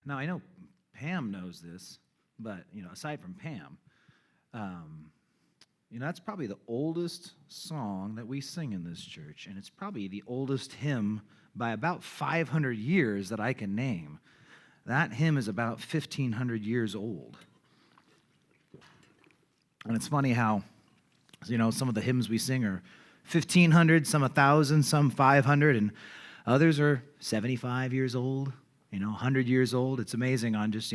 Now, I know Pam knows this, but, aside from Pam, that's probably the oldest song that we sing in this church, and it's probably the oldest hymn by about 500 years that I can name. That hymn is about 1,500 years old. And it's funny how, some of the hymns we sing are 1,500, some 1,000, some 500, and others are 75 years old, 100 years old. It's amazing on just,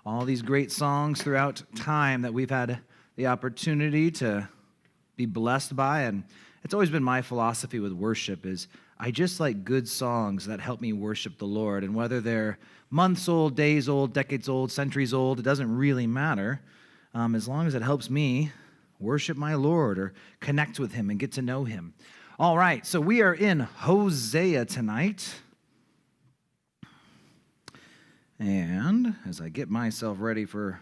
all these great songs throughout time that we've had the opportunity to be blessed by. And it's always been my philosophy with worship is I just like good songs that help me worship the Lord. And whether they're months old, days old, decades old, centuries old, it doesn't really matter. As long as it helps me worship my Lord or connect with him and get to know him. All right, so we are in Hosea tonight. And as I get myself ready for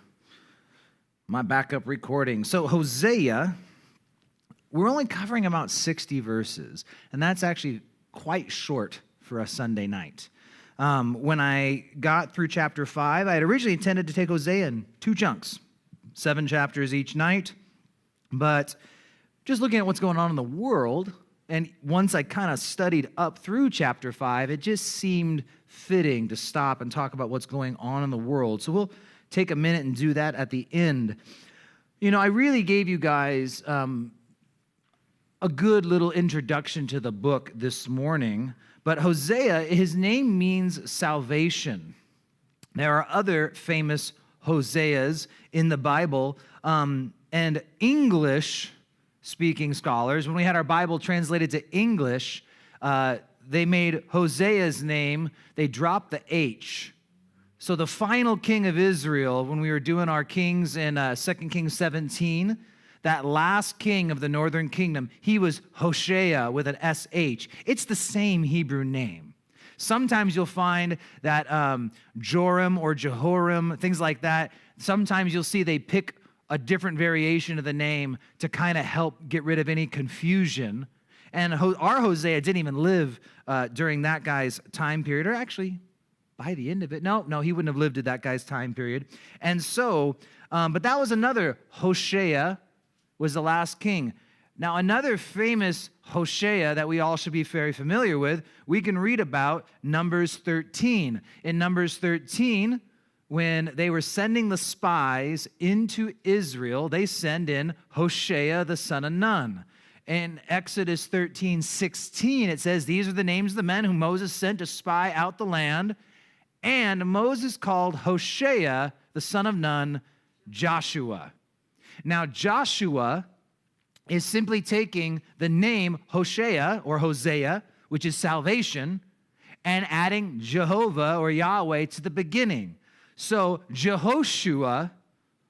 my backup recording. So Hosea, we're only covering about 60 verses, and that's actually quite short for a Sunday night. When I got through chapter 5, I had originally intended to take Hosea in 2 chunks, 7 chapters each night, but just looking at what's going on in the world, and once I kind of studied up through chapter 5, it just seemed fitting to stop and talk about what's going on in the world. So we'll take a minute and do that at the end. I really gave you guys a good little introduction to the book this morning, but Hosea, his name means salvation. There are other famous Hoseas in the Bible, and English-speaking scholars, when we had our Bible translated to English, they made Hosea's name, they dropped the H. So the final king of Israel, when we were doing our kings in 2 Kings 17, that last king of the northern kingdom, he was Hosea with an SH. It's the same Hebrew name. Sometimes you'll find that Joram or Jehoram, things like that, sometimes you'll see they pick a different variation of the name to kind of help get rid of any confusion. And our Hosea didn't even live during that guy's time period, or actually by the end of it. No, he wouldn't have lived at that guy's time period. And so, but that was another Hosea, was the last king. Now, another famous Hosea that we all should be very familiar with, we can read about Numbers 13. In Numbers 13, when they were sending the spies into Israel, they send in Hosea, the son of Nun. In Exodus 13:16, it says, these are the names of the men whom Moses sent to spy out the land. And Moses called Hosea, the son of Nun, Joshua. Now, Joshua is simply taking the name Hosea or Hosea, which is salvation, and adding Jehovah or Yahweh to the beginning. So Jehoshua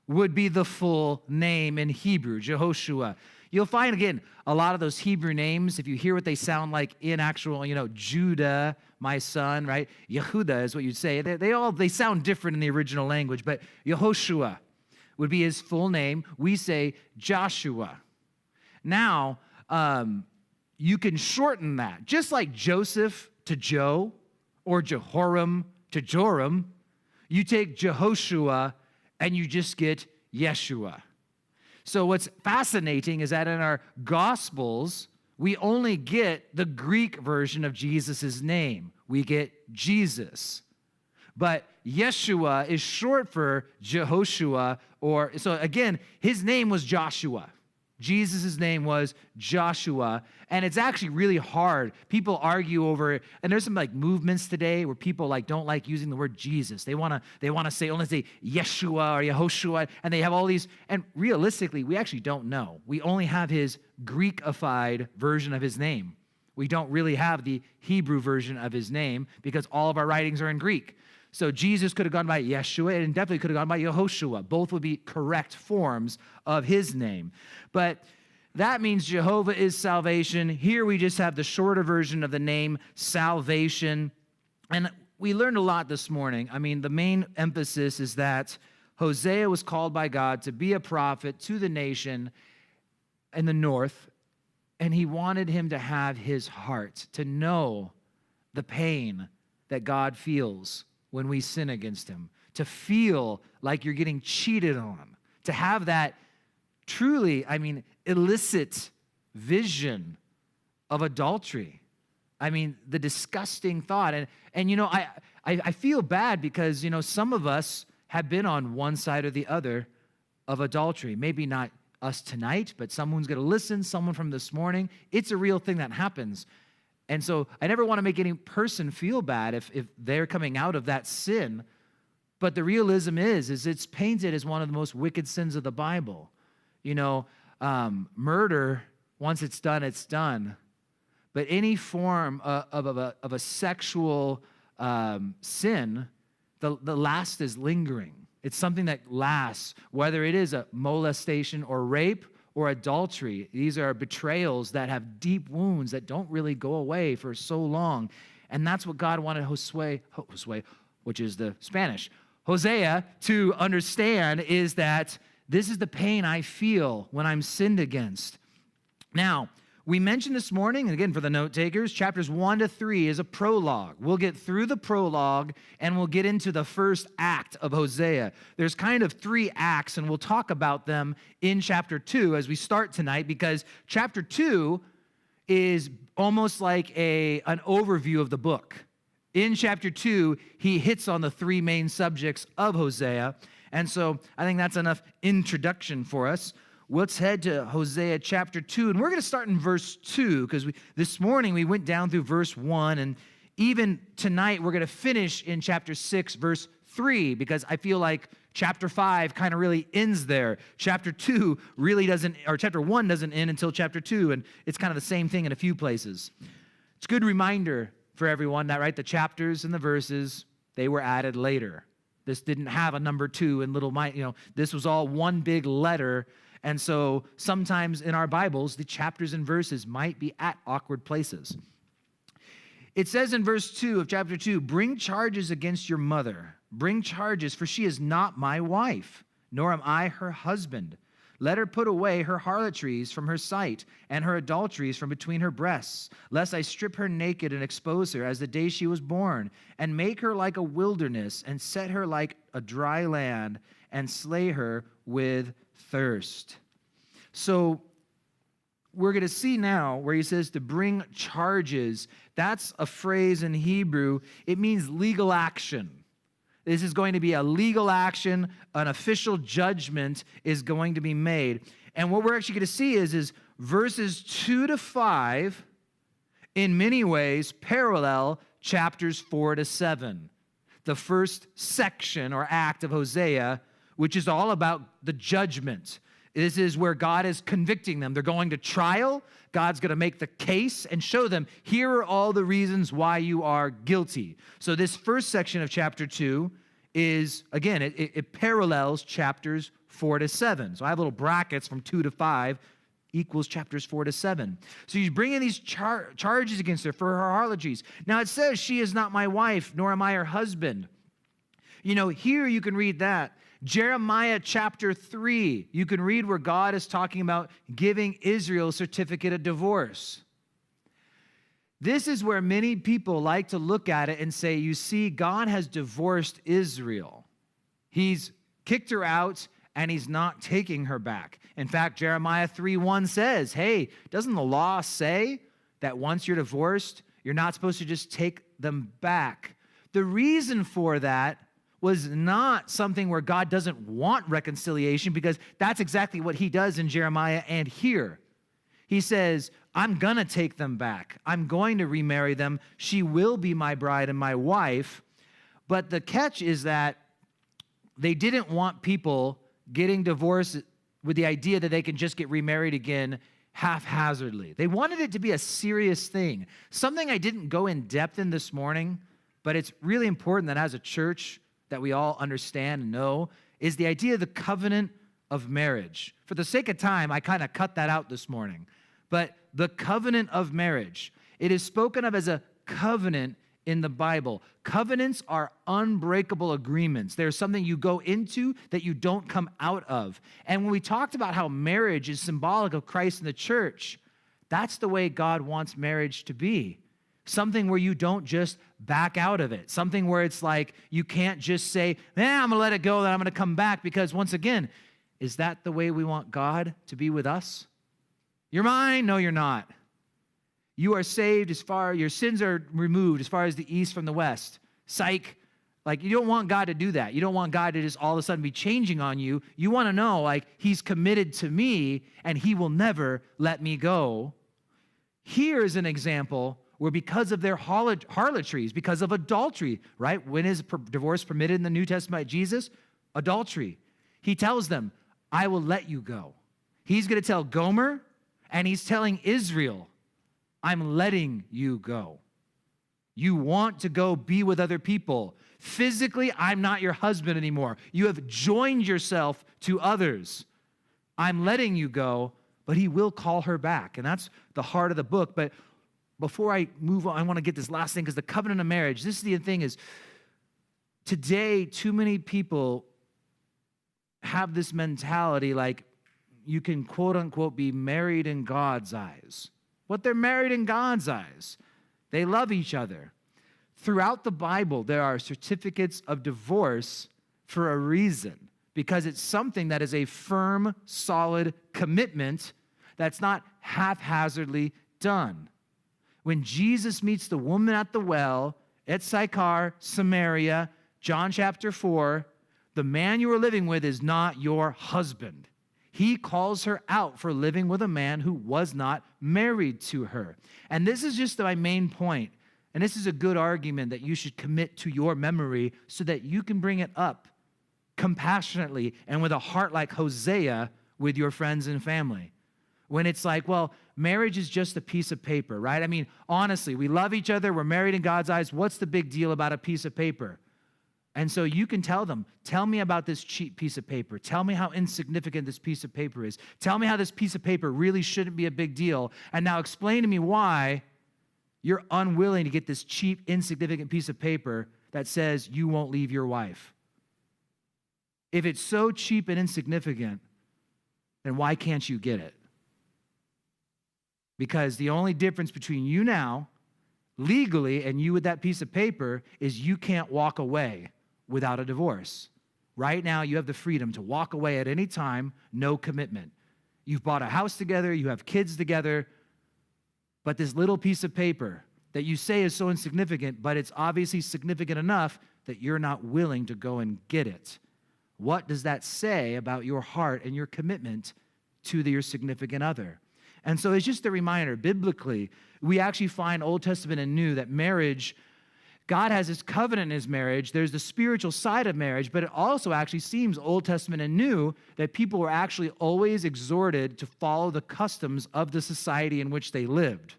would be the full name in Hebrew, Jehoshua. You'll find, again, a lot of those Hebrew names, if you hear what they sound like in actual, Judah, my son, right? Yehuda is what you'd say. They sound different in the original language, but Yehoshua would be his full name. We say Joshua. Now, you can shorten that. Just like Joseph to Joe or Jehoram to Joram, you take Jehoshua and you just get Yeshua. So what's fascinating is that in our Gospels, we only get the Greek version of Jesus' name. We get Jesus. But Yeshua is short for Jehoshua, so again, his name was Joshua. Jesus' name was Joshua, and it's actually really hard. People argue over it, and there's some movements today where people don't like using the word Jesus. They want to only say Yeshua or Yehoshua, and they have all these, and realistically, we actually don't know. We only have his Greekified version of his name. We don't really have the Hebrew version of his name because all of our writings are in Greek. So Jesus could have gone by Yeshua and definitely could have gone by Yehoshua. Both would be correct forms of his name. But that means Jehovah is salvation. Here we just have the shorter version of the name, salvation. And we learned a lot this morning. I mean, the main emphasis is that Hosea was called by God to be a prophet to the nation in the north, and he wanted him to have his heart, to know the pain that God feels when we sin against him, to feel like you're getting cheated on, to have that truly, illicit vision of adultery. The disgusting thought. And I feel bad because, some of us have been on one side or the other of adultery. Maybe not us tonight, but someone's going to listen, someone from this morning. It's a real thing that happens. And so I never want to make any person feel bad if they're coming out of that sin. But the realism is it's painted as one of the most wicked sins of the Bible. Murder, once it's done, it's done. But any form of a sexual sin, the last is lingering. It's something that lasts, whether it is a molestation or rape or adultery. These are betrayals that have deep wounds that don't really go away for so long. And that's what God wanted Josue, which is the Spanish, Hosea, to understand, is that this is the pain I feel when I'm sinned against. Now, we mentioned this morning, and again for the note takers, chapters 1 to 3 is a prologue. We'll get through the prologue and we'll get into the first act of Hosea. There's kind of 3 acts, and we'll talk about them in chapter 2 as we start tonight, because chapter 2 is almost like an overview of the book. In chapter 2, he hits on the 3 main subjects of Hosea, and so I think that's enough introduction for us. Let's head to Hosea chapter 2, and we're going to start in verse 2, because this morning we went down through verse 1, and even tonight we're going to finish in chapter 6, verse 3, because I feel like chapter 5 kind of really ends there. Chapter 2 really doesn't, or chapter 1 doesn't end until chapter 2, and it's kind of the same thing in a few places. It's a good reminder for everyone that, the chapters and the verses, they were added later. This didn't have a number 2 in little, this was all one big letter. And so sometimes in our Bibles, the chapters and verses might be at awkward places. It says in verse 2 of chapter 2, "Bring charges against your mother. Bring charges, for she is not my wife, nor am I her husband. Let her put away her harlotries from her sight, and her adulteries from between her breasts, lest I strip her naked and expose her as the day she was born, and make her like a wilderness, and set her like a dry land, and slay her with thirst." So we're going to see now where he says to bring charges. That's a phrase in Hebrew. It means legal action. This is going to be a legal action. An official judgment is going to be made. And what we're actually going to see is verses 2 to 5 in many ways parallel chapters 4 to 7. The first section or act of Hosea, which is all about the judgment. This is where God is convicting them. They're going to trial. God's going to make the case and show them, here are all the reasons why you are guilty. So this first section of chapter 2 is, again, it parallels chapters 4 to 7. So I have little brackets from 2 to 5 equals chapters 4 to 7. So he's bringing these charges against her for her harlotries. Now it says, "She is not my wife, nor am I her husband." Here you can read that. Jeremiah chapter 3, you can read where God is talking about giving Israel a certificate of divorce. This is where many people like to look at it and say, you see, God has divorced Israel. He's kicked her out, and he's not taking her back. In fact, Jeremiah 3:1 says, hey, doesn't the law say that once you're divorced, you're not supposed to just take them back? The reason for that was not something where God doesn't want reconciliation, because that's exactly what he does in Jeremiah and here. He says, I'm going to take them back. I'm going to remarry them. She will be my bride and my wife. But the catch is that they didn't want people getting divorced with the idea that they can just get remarried again haphazardly. They wanted it to be a serious thing. Something I didn't go in depth in this morning, but it's really important that as a church that we all understand and know, is the idea of the covenant of marriage. For the sake of time, I kind of cut that out this morning. But the covenant of marriage, it is spoken of as a covenant in the Bible. Covenants are unbreakable agreements. They're something you go into that you don't come out of. And when we talked about how marriage is symbolic of Christ and the church, that's the way God wants marriage to be. Something where you don't just back out of it. Something where it's like you can't just say, I'm going to let it go, then I'm going to come back. Because once again, is that the way we want God to be with us? You're mine? No, you're not. You are saved your sins are removed as far as the east from the west. Psych. Like, you don't want God to do that. You don't want God to just all of a sudden be changing on you. You want to know, like, he's committed to me and he will never let me go. Here's an example where because of their harlotries, because of adultery, right? When is divorce permitted in the New Testament by Jesus? Adultery. He tells them, I will let you go. He's going to tell Gomer, and he's telling Israel, I'm letting you go. You want to go be with other people. Physically, I'm not your husband anymore. You have joined yourself to others. I'm letting you go, but he will call her back. And that's the heart of the book. But before I move on, I want to get this last thing, because the covenant of marriage, this is the thing is, today, too many people have this mentality like you can, quote unquote, be married in God's eyes. But they're married in God's eyes. They love each other. Throughout the Bible, there are certificates of divorce for a reason, because it's something that is a firm, solid commitment that's not haphazardly done. When Jesus meets the woman at the well at Sychar, Samaria, John chapter 4, the man you are living with is not your husband. He calls her out for living with a man who was not married to her. And this is just my main point. And this is a good argument that you should commit to your memory so that you can bring it up compassionately and with a heart like Hosea with your friends and family. When it's like, well, marriage is just a piece of paper, right? I mean, honestly, we love each other. We're married in God's eyes. What's the big deal about a piece of paper? And so you can tell them, tell me about this cheap piece of paper. Tell me how insignificant this piece of paper is. Tell me how this piece of paper really shouldn't be a big deal. And now explain to me why you're unwilling to get this cheap, insignificant piece of paper that says you won't leave your wife. If it's so cheap and insignificant, then why can't you get it? Because the only difference between you now, legally, and you with that piece of paper is you can't walk away without a divorce. Right now, you have the freedom to walk away at any time, no commitment. You've bought a house together, you have kids together, but this little piece of paper that you say is so insignificant, but it's obviously significant enough that you're not willing to go and get it. What does that say about your heart and your commitment to your significant other? And so it's just a reminder, biblically, we actually find Old Testament and New that marriage, God has his covenant in his marriage. There's the spiritual side of marriage, but it also actually seems Old Testament and New that people were actually always exhorted to follow the customs of the society in which they lived.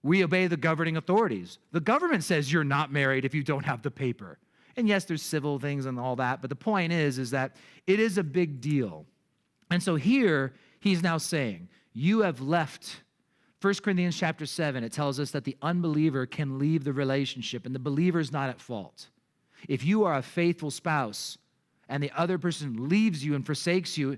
We obey the governing authorities. The government says you're not married if you don't have the paper. And yes, there's civil things and all that, but the point is that it is a big deal. And so here, he's now saying, you have left. 1 Corinthians chapter 7, it tells us that the unbeliever can leave the relationship and the believer is not at fault. If you are a faithful spouse and the other person leaves you and forsakes you,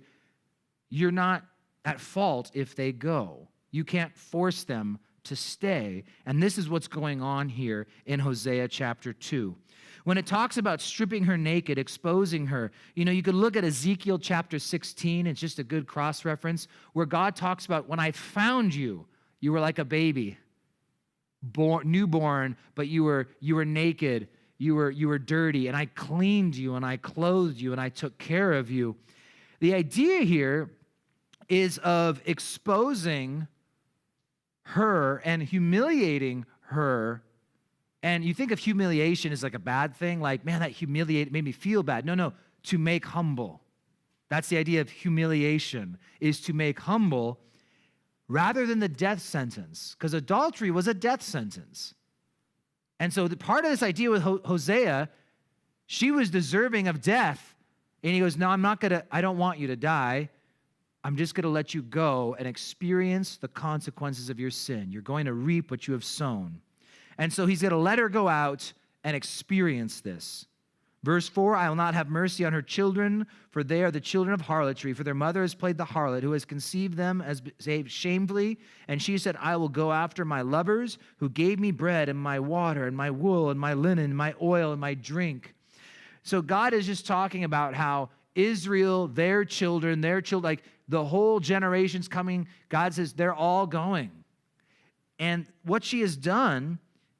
you're not at fault if they go. You can't force them to stay. And this is what's going on here in Hosea chapter 2. When it talks about stripping her naked, exposing her, you could look at Ezekiel chapter 16. It's just a good cross-reference where God talks about, when I found you, you were like a baby, newborn, but you were naked, you were dirty, and I cleaned you, and I clothed you, and I took care of you. The idea here is of exposing her and humiliating her. And you think of humiliation as like a bad thing, like, man, that made me feel bad. No, to make humble. That's the idea of humiliation, is to make humble rather than the death sentence, because adultery was a death sentence. And so the part of this idea with Hosea, she was deserving of death, and he goes, no, I don't want you to die. I'm just going to let you go and experience the consequences of your sin. You're going to reap what you have sown. And so he's going to let her go out and experience this. Verse 4, I will not have mercy on her children, for they are the children of harlotry. For their mother has played the harlot, who has conceived them as saved shamefully. And she said, I will go after my lovers, who gave me bread and my water and my wool and my linen, my oil and my drink. So God is just talking about how Israel, their children, like the whole generation's coming. God says they're all going. And what she has done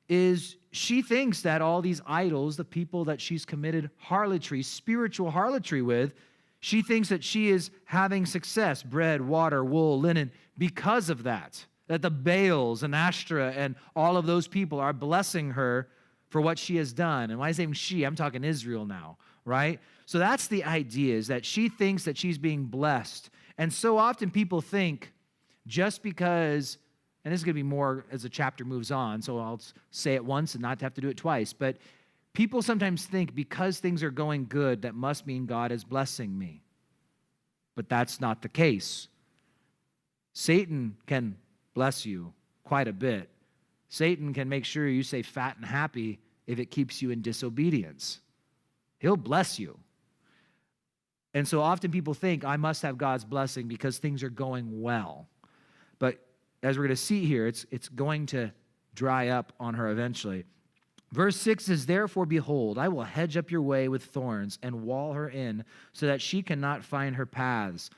is she thinks that all these idols, the people that she's committed harlotry, spiritual harlotry with, she thinks that she is having success, bread, water, wool, linen, because of that the Baals and Ashtoreth and all of those people are blessing her for what she has done. And when I say she, I'm talking Israel now, right? So that's the idea, is that she thinks that she's being blessed. And so often people think just because, and this is going to be more as the chapter moves on, so I'll say it once and not have to do it twice, but people sometimes think because things are going good, that must mean God is blessing me. But that's not the case. Satan can bless you quite a bit. Satan can make sure you stay fat and happy if it keeps you in disobedience. He'll bless you. And so often people think, I must have God's blessing because things are going well. But as we're going to see here, it's going to dry up on her eventually. Verse 6 says, therefore, behold, I will hedge up your way with thorns and wall her in so that she cannot find her paths.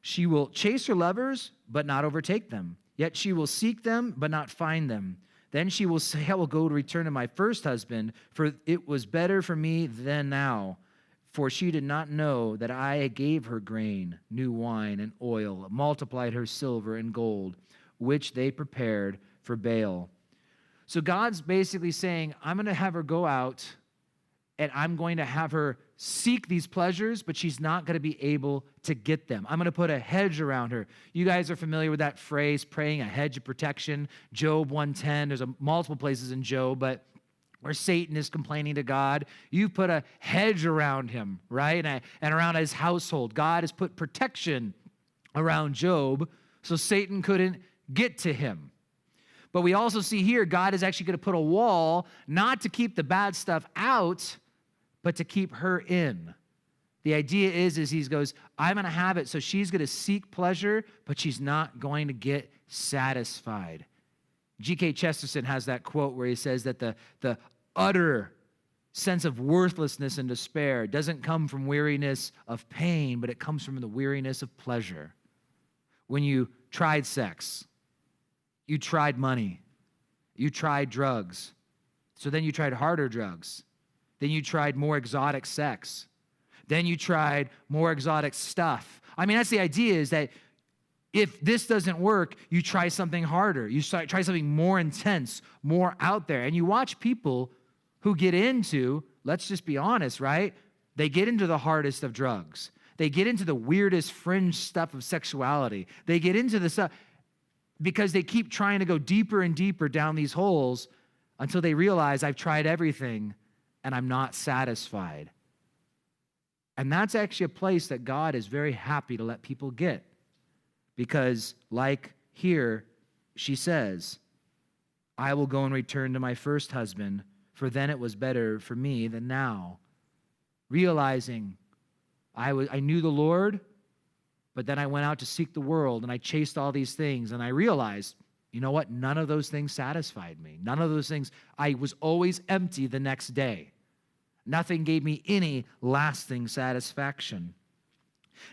She will chase her lovers, but not overtake them. Yet she will seek them, but not find them. Then she will say, I will go to return to my first husband, for it was better for me than now. For she did not know that I gave her grain, new wine, and oil, multiplied her silver and gold, which they prepared for Baal. So God's basically saying, I'm going to have her go out, and I'm going to have her seek these pleasures, but she's not going to be able to get them. I'm going to put a hedge around her. You guys are familiar with that phrase, praying a hedge of protection. Job 1:10, there's multiple places in Job, but where Satan is complaining to God, you put a hedge around him, right? And around his household. God has put protection around Job so Satan couldn't get to him. But we also see here, God is actually going to put a wall, not to keep the bad stuff out, but to keep her in. The idea is he goes, I'm going to have it so she's going to seek pleasure, but she's not going to get satisfied. G.K. Chesterton has that quote where he says that the utter sense of worthlessness and despair doesn't come from weariness of pain, but it comes from the weariness of pleasure. When you tried sex, you tried money, you tried drugs, so then you tried harder drugs, then you tried more exotic sex, then you tried more exotic stuff. I mean, that's the idea, is that if this doesn't work, you try something harder. You try something more intense, more out there. And you watch people who get into, let's just be honest, right? They get into the hardest of drugs. They get into the weirdest fringe stuff of sexuality. They get into the stuff because they keep trying to go deeper and deeper down these holes until they realize, I've tried everything and I'm not satisfied. And that's actually a place that God is very happy to let people get. Because like here, she says, I will go and return to my first husband, for then it was better for me than now. Realizing I knew the Lord, but then I went out to seek the world, and I chased all these things, and I realized, you know what? None of those things satisfied me. None of those things. I was always empty the next day. Nothing gave me any lasting satisfaction.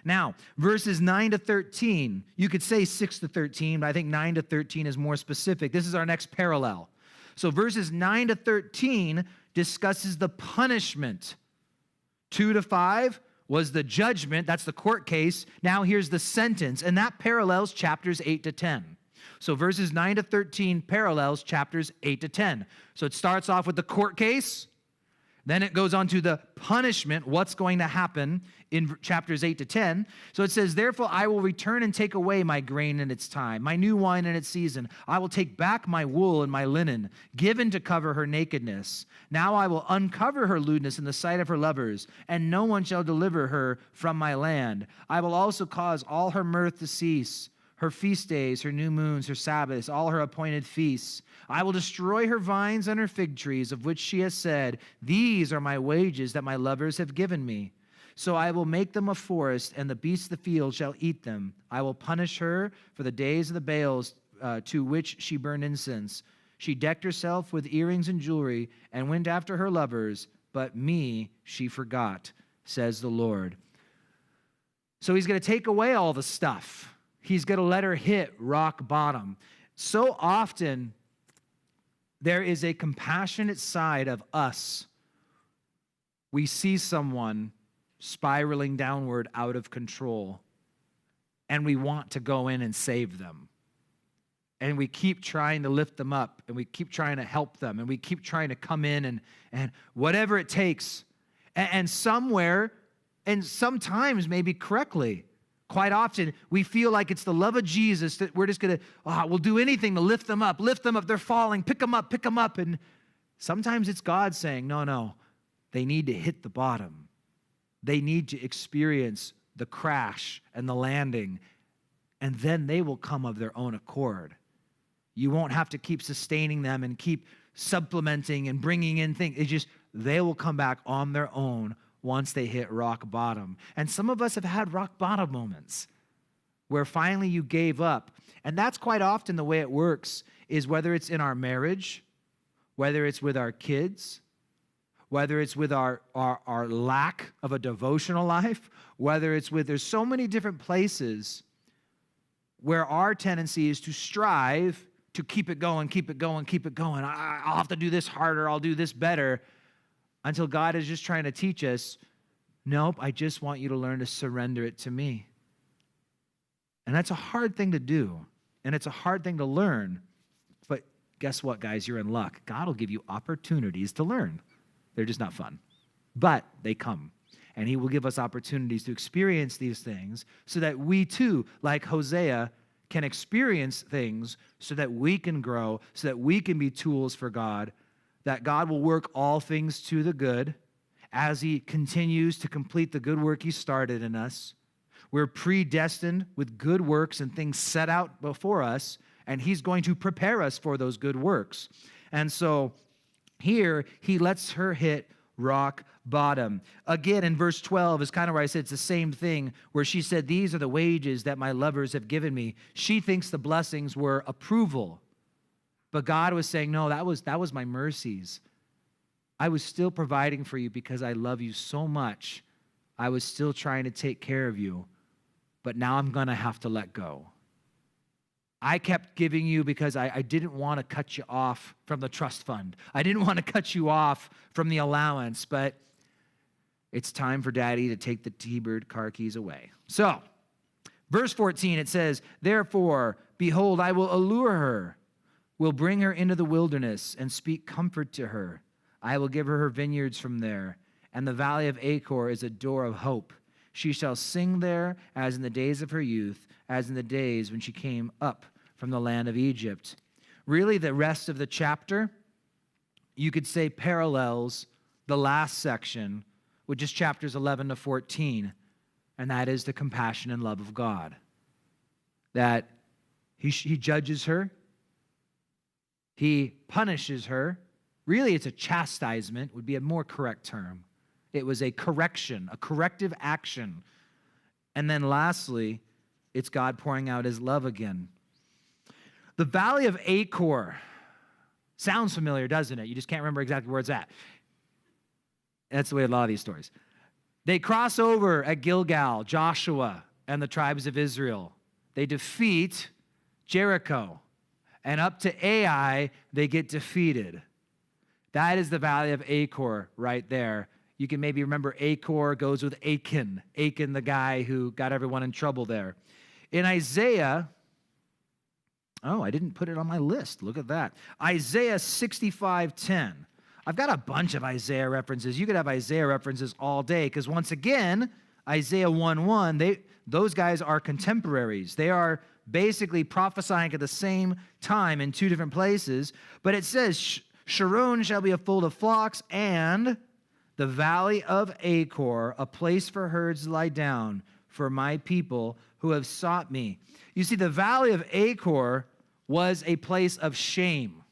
Now, verses 9 to 13, you could say 6 to 13, but I think 9 to 13 is more specific. This is our next parallel. So verses 9 to 13 discusses the punishment. 2 to 5 was the judgment. That's the court case. Now here's the sentence, and that parallels chapters 8 to 10. So verses 9 to 13 parallels chapters 8 to 10. So it starts off with the court case. Then it goes on to the punishment, what's going to happen in chapters 8 to 10. So it says, therefore I will return and take away my grain in its time, my new wine in its season. I will take back my wool and my linen, given to cover her nakedness. Now I will uncover her lewdness in the sight of her lovers, and no one shall deliver her from my land. I will also cause all her mirth to cease, her feast days, her new moons, her Sabbaths, all her appointed feasts. I will destroy her vines and her fig trees, of which she has said, these are my wages that my lovers have given me. So I will make them a forest, and the beasts of the field shall eat them. I will punish her for the days of the Baals to which she burned incense. She decked herself with earrings and jewelry and went after her lovers, but me she forgot, says the Lord. So he's going to take away all the stuff. He's going to let her hit rock bottom. So often, there is a compassionate side of us. We see someone spiraling downward out of control, and we want to go in and save them. And we keep trying to lift them up, and we keep trying to help them, and we keep trying to come in and whatever it takes. And somewhere, and sometimes maybe correctly, quite often, we feel like it's the love of Jesus that we're just going to, we'll do anything to lift them up, they're falling, pick them up. And sometimes it's God saying, no, they need to hit the bottom. They need to experience the crash and the landing, and then they will come of their own accord. You won't have to keep sustaining them and keep supplementing and bringing in things. It's just, they will come back on their own once they hit rock bottom. And some of us have had rock bottom moments where finally you gave up. And that's quite often the way it works, is whether it's in our marriage, whether it's with our kids, whether it's with our lack of a devotional life, whether it's with, there's so many different places where our tendency is to strive to keep it going. I'll have to do this harder, I'll do this better, until God is just trying to teach us, nope, I just want you to learn to surrender it to me. And that's a hard thing to do, and it's a hard thing to learn. But guess what, guys? You're in luck. God will give you opportunities to learn. They're just not fun, but they come. And he will give us opportunities to experience these things so that we too, like Hosea, can experience things so that we can grow, so that we can be tools for God, that God will work all things to the good as he continues to complete the good work he started in us. We're predestined with good works and things set out before us, and he's going to prepare us for those good works. And so here, he lets her hit rock bottom. Again, in verse 12 is kind of where I said it's the same thing, where she said, these are the wages that my lovers have given me. She thinks the blessings were approval. But God was saying, no, that was my mercies. I was still providing for you because I love you so much. I was still trying to take care of you. But now I'm going to have to let go. I kept giving you because I didn't want to cut you off from the trust fund. I didn't want to cut you off from the allowance, but it's time for Daddy to take the T-Bird car keys away. So, verse 14, it says, therefore, behold, I will allure her, will bring her into the wilderness and speak comfort to her. I will give her vineyards from there, and the valley of Achor is a door of hope. She shall sing there as in the days of her youth, as in the days when she came up from the land of Egypt. Really, the rest of the chapter, you could say, parallels the last section, which is chapters 11 to 14, and that is the compassion and love of God. That he judges her, he punishes her. Really, it's a chastisement, would be a more correct term. It was a correction, a corrective action. And then lastly, it's God pouring out his love again. The valley of Achor sounds familiar, doesn't it? You just can't remember exactly where it's at. That's the way a lot of these stories. They cross over at Gilgal, Joshua and the tribes of Israel. They defeat Jericho. And up to Ai, they get defeated. That is the valley of Achor right there. You can maybe remember Achor goes with Achan. Achan, the guy who got everyone in trouble there. In Isaiah, I didn't put it on my list. Look at that. Isaiah 65:10. I've got a bunch of Isaiah references. You could have Isaiah references all day because once again, Isaiah 1:1, those guys are contemporaries. They are basically prophesying at the same time in two different places. But it says, Sharon shall be a fold of flocks, and the valley of Achor, a place for herds to lie down, for my people who have sought me. You see, the valley of Achor was a place of shame.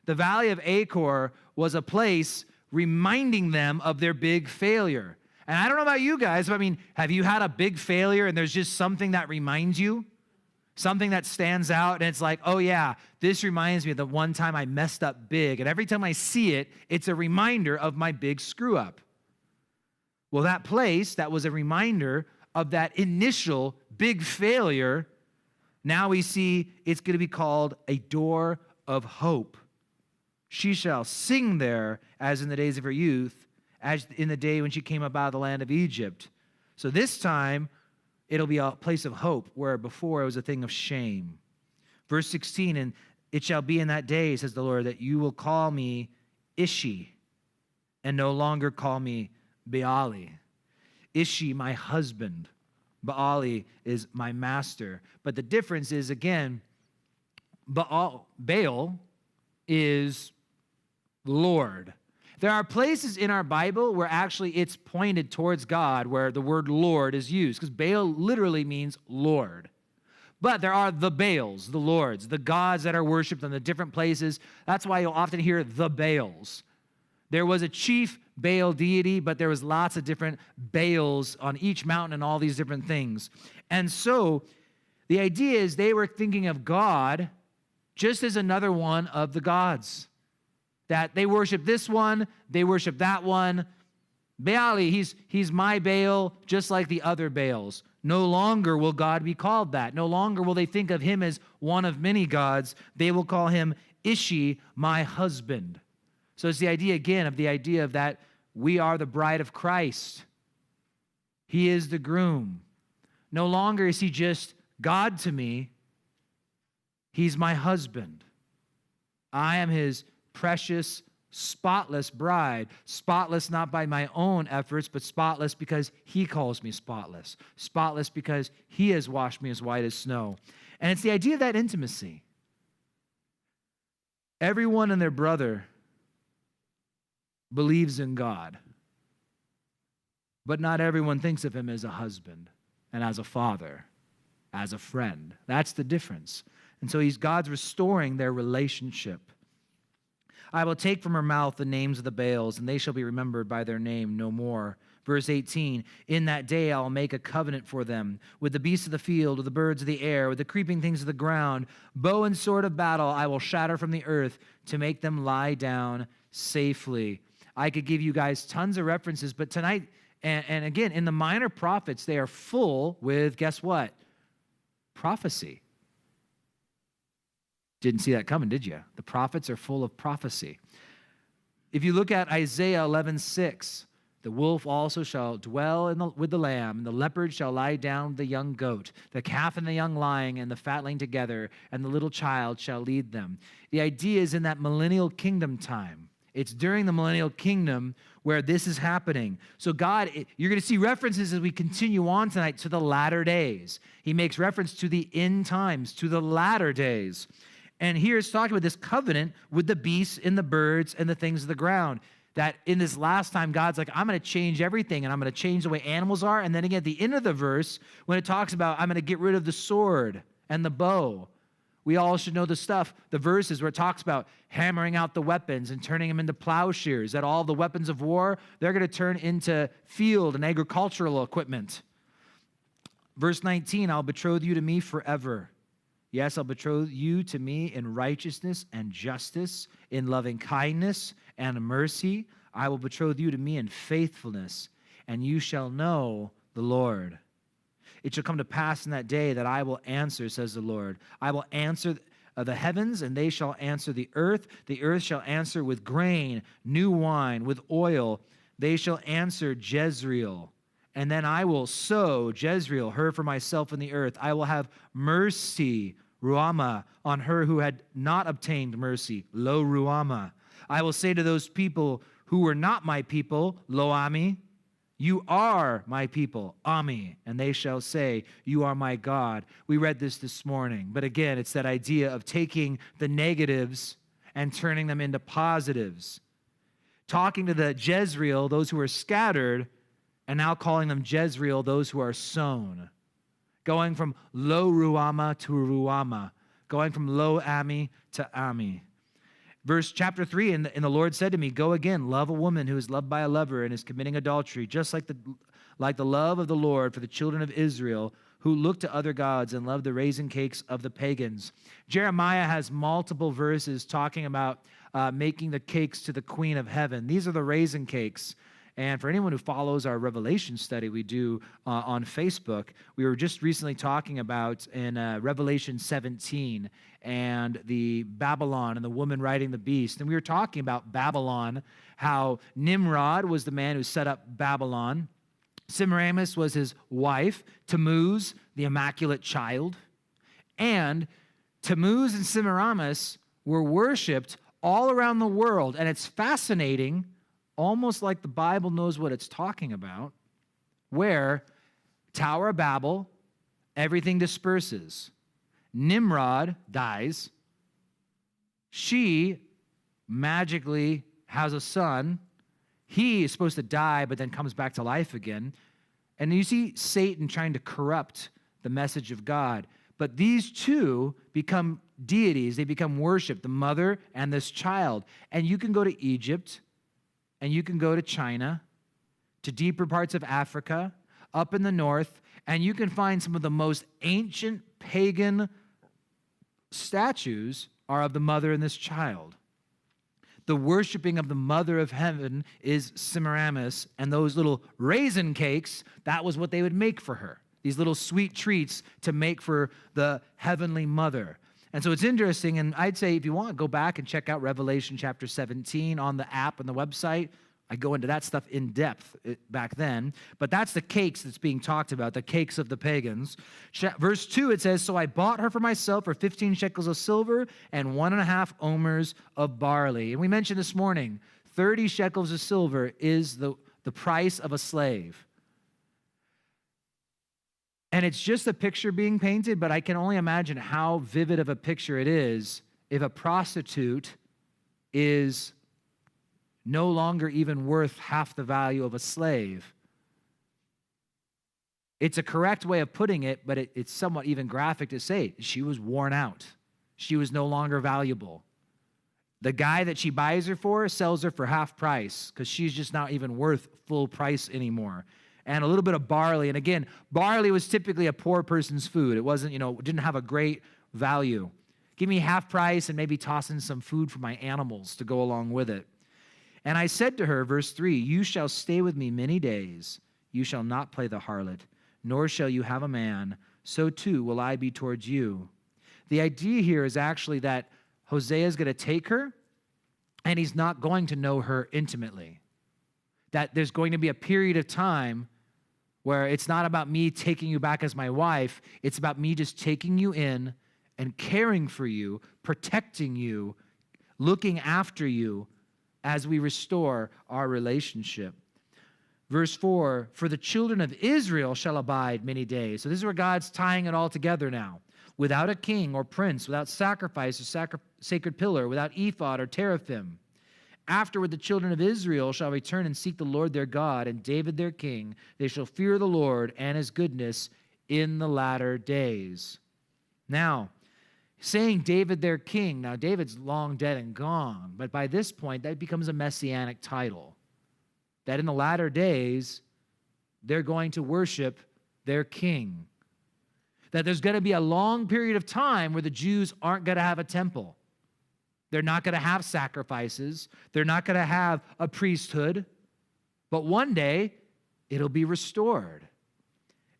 The valley of Achor was a place reminding them of their big failure. And I don't know about you guys, but I mean, have you had a big failure and there's just something that reminds you? Something that stands out, and it's like, oh yeah, this reminds me of the one time I messed up big. And every time I see it, it's a reminder of my big screw up. Well, that place that was a reminder of that initial big failure, now we see it's going to be called a door of hope. She shall sing there as in the days of her youth, as in the day when she came up out of the land of Egypt. So this time, it'll be a place of hope, where before it was a thing of shame. Verse 16, and it shall be in that day, says the Lord, that you will call me Ishi, and no longer call me Baali. Ishi, my husband. Baali is my master. But the difference is, again, Baal is Lord. There are places in our Bible where actually it's pointed towards God, where the word Lord is used, because Baal literally means Lord. But there are the Baals, the Lords, the gods that are worshipped in the different places. That's why you'll often hear the Baals. There was a chief Baal deity, but there was lots of different Baals on each mountain and all these different things. And so the idea is they were thinking of God just as another one of the gods. That they worship this one, they worship that one. Baali, he's my Baal, just like the other Baals. No longer will God be called that. No longer will they think of him as one of many gods. They will call him Ishi, my husband. So it's the idea again of that we are the bride of Christ. He is the groom. No longer is he just God to me. He's my husband. I am his precious, spotless bride. Spotless not by my own efforts, but spotless because he calls me spotless. Spotless because he has washed me as white as snow. And it's the idea of that intimacy. Everyone and their brother believes in God, but not everyone thinks of him as a husband and as a father, as a friend. That's the difference. And so God's restoring their relationship. I will take from her mouth the names of the Baals, and they shall be remembered by their name no more. Verse 18, in that day I will make a covenant for them with the beasts of the field, with the birds of the air, with the creeping things of the ground. Bow and sword of battle I will shatter from the earth to make them lie down safely. I could give you guys tons of references, but tonight, and again, in the minor prophets, they are full with, guess what? Prophecy. Didn't see that coming, did you? The prophets are full of prophecy. If you look at Isaiah 11:6, the wolf also shall dwell with the lamb, and the leopard shall lie down with the young goat, the calf and the young lion and the fatling together, and the little child shall lead them. The idea is in that millennial kingdom time. It's during the millennial kingdom where this is happening. So God, you're going to see references as we continue on tonight to the latter days. He makes reference to the end times, to the latter days. And here it's talking about this covenant with the beasts and the birds and the things of the ground. That in this last time, God's like, I'm going to change everything, and I'm going to change the way animals are. And then again, at the end of the verse, when it talks about, I'm going to get rid of the sword and the bow. We all should know the verses where it talks about hammering out the weapons and turning them into plowshares, that all the weapons of war, they're going to turn into field and agricultural equipment. Verse 19, I'll betroth you to me forever. Yes, I'll betroth you to me in righteousness and justice, in loving kindness and mercy. I will betroth you to me in faithfulness, and you shall know the Lord. It shall come to pass in that day that I will answer, says the Lord. I will answer the heavens, and they shall answer the earth. The earth shall answer with grain, new wine, with oil. They shall answer Jezreel. And then I will sow Jezreel, her for myself in the earth. I will have mercy, Ruama, on her who had not obtained mercy, Lo Ruama. I will say to those people who were not my people, Lo Ami, you are my people, Ami, and they shall say, you are my God. We read this morning, but again, it's that idea of taking the negatives and turning them into positives. Talking to the Jezreel, those who are scattered, and now calling them Jezreel, those who are sown. Going from Lo Ruama to Ruama, going from Lo Ami to Ami. Chapter 3, and the Lord said to me, go again, love a woman who is loved by a lover and is committing adultery, just like the love of the Lord for the children of Israel, who look to other gods and love the raisin cakes of the pagans. Jeremiah has multiple verses talking about making the cakes to the queen of heaven. These are the raisin cakes. And for anyone who follows our Revelation study we do on Facebook, we were just recently talking about in Revelation 17 and the Babylon and the woman riding the beast. And we were talking about Babylon, how Nimrod was the man who set up Babylon. Semiramis was his wife, Tammuz, the immaculate child. And Tammuz and Semiramis were worshipped all around the world. And it's fascinating, almost like the Bible knows what it's talking about, where Tower of Babel, everything disperses. Nimrod dies. She magically has a son. He is supposed to die, but then comes back to life again. And you see Satan trying to corrupt the message of God. But these two become deities. They become worshiped, the mother and this child. And you can go to Egypt, and you can go to China, to deeper parts of Africa, up in the north, and you can find some of the most ancient pagan statues are of the mother and this child. The worshiping of the mother of heaven is Semiramis, and those little raisin cakes, that was what they would make for her. These little sweet treats to make for the heavenly mother. And so it's interesting, and I'd say if you want, go back and check out Revelation chapter 17 on the app and the website. I go into that stuff in depth back then. But that's the cakes that's being talked about, the cakes of the pagans. Verse 2, it says, so I bought her for myself for 15 shekels of silver and 1.5 omers of barley. And we mentioned this morning, 30 shekels of silver is the price of a slave. And it's just a picture being painted, but I can only imagine how vivid of a picture it is if a prostitute is no longer even worth half the value of a slave. It's a correct way of putting it, but it's somewhat even graphic to say she was worn out. She was no longer valuable. The guy that she buys her for sells her for half price because she's just not even worth full price anymore. And a little bit of barley. And again, barley was typically a poor person's food. It wasn't, didn't have a great value. Give me half price and maybe toss in some food for my animals to go along with it. And I said to her, verse 3, you shall stay with me many days. You shall not play the harlot, nor shall you have a man. So too will I be towards you. The idea here is actually that Hosea is going to take her, and he's not going to know her intimately. That there's going to be a period of time where it's not about me taking you back as my wife. It's about me just taking you in and caring for you, protecting you, looking after you as we restore our relationship. Verse 4, for the children of Israel shall abide many days. So this is where God's tying it all together now. Without a king or prince, without sacrifice or sacred pillar, without ephod or teraphim. Afterward, the children of Israel shall return and seek the Lord their God and David their king. They shall fear the Lord and his goodness in the latter days. Now, saying David their king, now David's long dead and gone, but by this point, that becomes a messianic title. That in the latter days, they're going to worship their king. That there's going to be a long period of time where the Jews aren't going to have a temple. They're not going to have sacrifices. They're not going to have a priesthood. But one day, it'll be restored.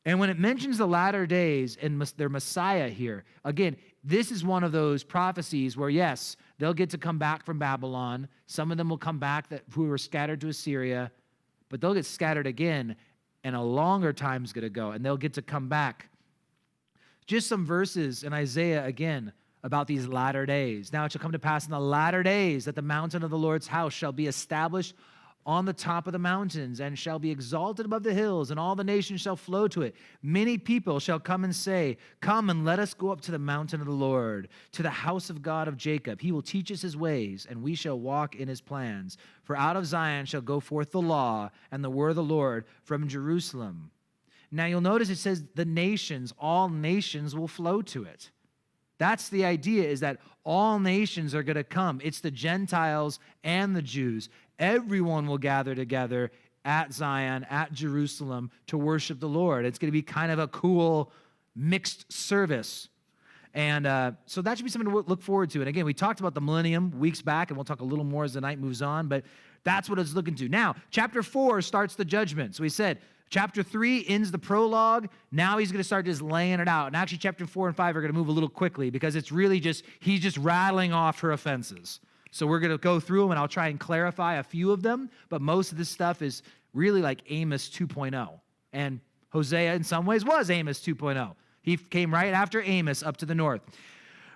And when it mentions the latter days and their Messiah here, again, this is one of those prophecies where, yes, they'll get to come back from Babylon. Some of them will come back who were scattered to Assyria, but they'll get scattered again, and a longer time's going to go, and they'll get to come back. Just some verses in Isaiah again about these latter days. Now it shall come to pass in the latter days that the mountain of the Lord's house shall be established on the top of the mountains and shall be exalted above the hills, and all the nations shall flow to it. Many people shall come and say, come and let us go up to the mountain of the Lord, to the house of God of Jacob. He will teach us his ways, and we shall walk in his plans. For out of Zion shall go forth the law and the word of the Lord from Jerusalem. Now you'll notice it says the nations, all nations will flow to it. That's the idea, is that all nations are going to come. It's the Gentiles and the Jews. Everyone will gather together at Zion, at Jerusalem, to worship the Lord. It's going to be kind of a cool mixed service. And so that should be something to look forward to. And again, we talked about the millennium weeks back, and we'll talk a little more as the night moves on, but that's what it's looking to. Now, chapter 4 starts the judgment. So we said, chapter 3 ends the prologue. Now he's going to start just laying it out. And actually, chapter 4 and 5 are going to move a little quickly because it's really just, he's just rattling off her offenses. So we're going to go through them, and I'll try and clarify a few of them. But most of this stuff is really like Amos 2.0. And Hosea, in some ways, was Amos 2.0. He came right after Amos up to the north.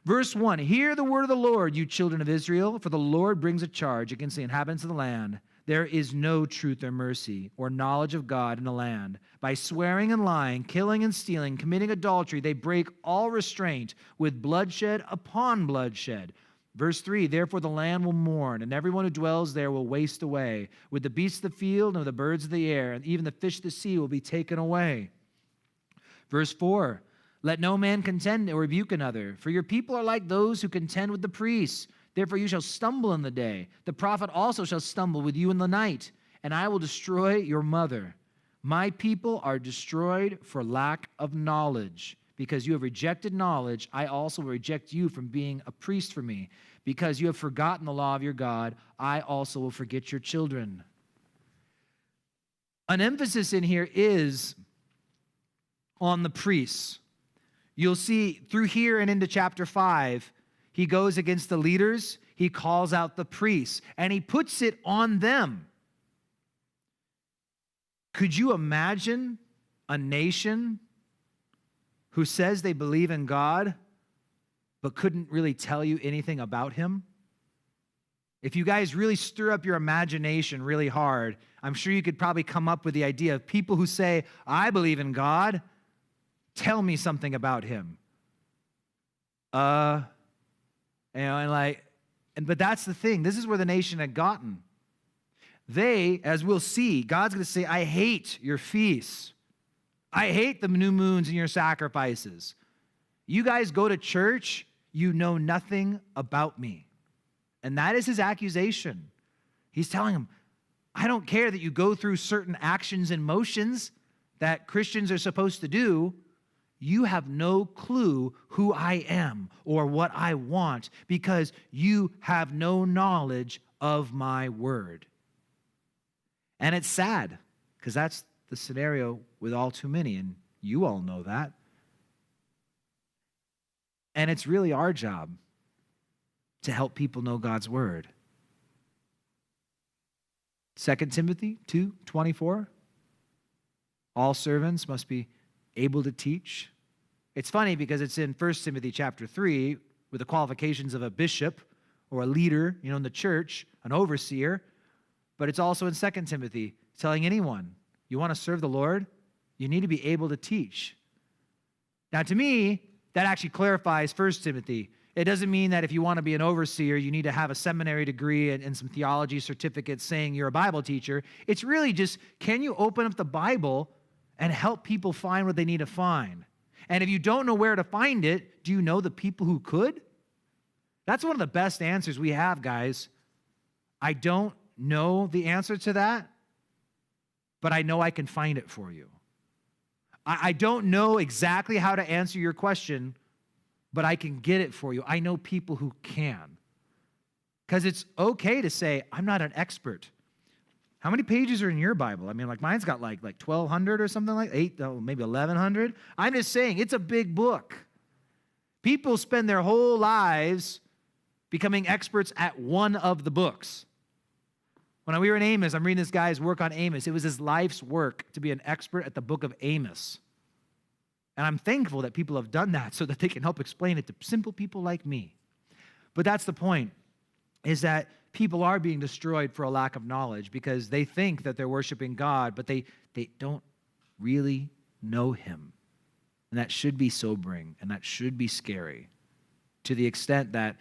Verse 1, hear the word of the Lord, you children of Israel, for the Lord brings a charge against the inhabitants of the land. There is no truth or mercy or knowledge of God in the land. By swearing and lying, killing and stealing, committing adultery, they break all restraint with bloodshed upon bloodshed. Verse 3, therefore the land will mourn, and everyone who dwells there will waste away. With the beasts of the field and with the birds of the air, and even the fish of the sea will be taken away. Verse 4, let no man contend or rebuke another, for your people are like those who contend with the priests. Therefore you shall stumble in the day. The prophet also shall stumble with you in the night, and I will destroy your mother. My people are destroyed for lack of knowledge. Because you have rejected knowledge, I also will reject you from being a priest for me. Because you have forgotten the law of your God, I also will forget your children. An emphasis in here is on the priests. You'll see through here and into chapter 5, he goes against the leaders, he calls out the priests, and he puts it on them. Could you imagine a nation who says they believe in God, but couldn't really tell you anything about him? If you guys really stir up your imagination really hard, I'm sure you could probably come up with the idea of people who say, I believe in God, tell me something about him. But that's the thing. This is where the nation had gotten. They, as we'll see, God's going to say, I hate your feasts. I hate the new moons and your sacrifices. You guys go to church, you know nothing about me. And that is his accusation. He's telling them, I don't care that you go through certain actions and motions that Christians are supposed to do. You have no clue who I am or what I want because you have no knowledge of my word. And it's sad because that's the scenario with all too many, and you all know that. And it's really our job to help people know God's word. 2 Timothy 2:24, all servants must be able to teach. It's funny because it's in 1 Timothy chapter 3 with the qualifications of a bishop or a leader, in the church, an overseer, but it's also in 2 Timothy telling anyone, you want to serve the Lord, you need to be able to teach. Now to me, that actually clarifies 1 Timothy. It doesn't mean that if you want to be an overseer, you need to have a seminary degree and some theology certificates saying you're a Bible teacher. It's really just, can you open up the Bible and help people find what they need to find? And if you don't know where to find it, do you know the people who could? That's one of the best answers we have, guys. I don't know the answer to that, but I know I can find it for you. I don't know exactly how to answer your question, but I can get it for you. I know people who can. Because it's okay to say, I'm not an expert. How many pages are in your Bible? I mean, mine's got like 1,200 or something like maybe 1,100. I'm just saying, it's a big book. People spend their whole lives becoming experts at one of the books. When we were in Amos, I'm reading this guy's work on Amos. It was his life's work to be an expert at the book of Amos. And I'm thankful that people have done that so that they can help explain it to simple people like me. But that's the point, is that people are being destroyed for a lack of knowledge because they think that they're worshiping God, but they don't really know him. And that should be sobering, and that should be scary, to the extent that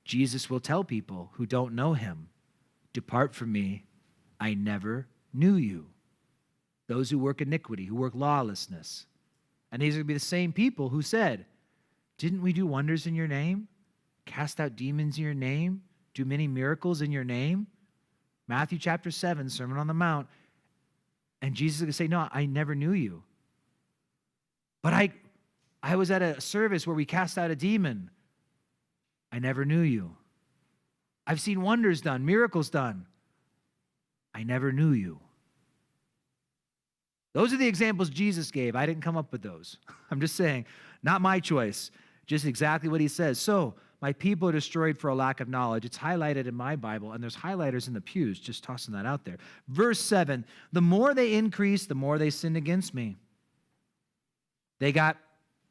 Jesus will tell people who don't know him, "Depart from me, I never knew you." Those who work iniquity, who work lawlessness. And these are going to be the same people who said, "Didn't we do wonders in your name? Cast out demons in your name? Do many miracles in your name?" Matthew chapter 7, Sermon on the Mount. And Jesus is going to say, "No, I never knew you. But I was at a service where we cast out a demon. I never knew you. I've seen wonders done, miracles done. I never knew you." Those are the examples Jesus gave. I didn't come up with those. I'm just saying, not my choice, just exactly what he says. So, my people are destroyed for a lack of knowledge. It's highlighted in my Bible, and there's highlighters in the pews, just tossing that out there. Verse 7, the more they increased, the more they sinned against me. They got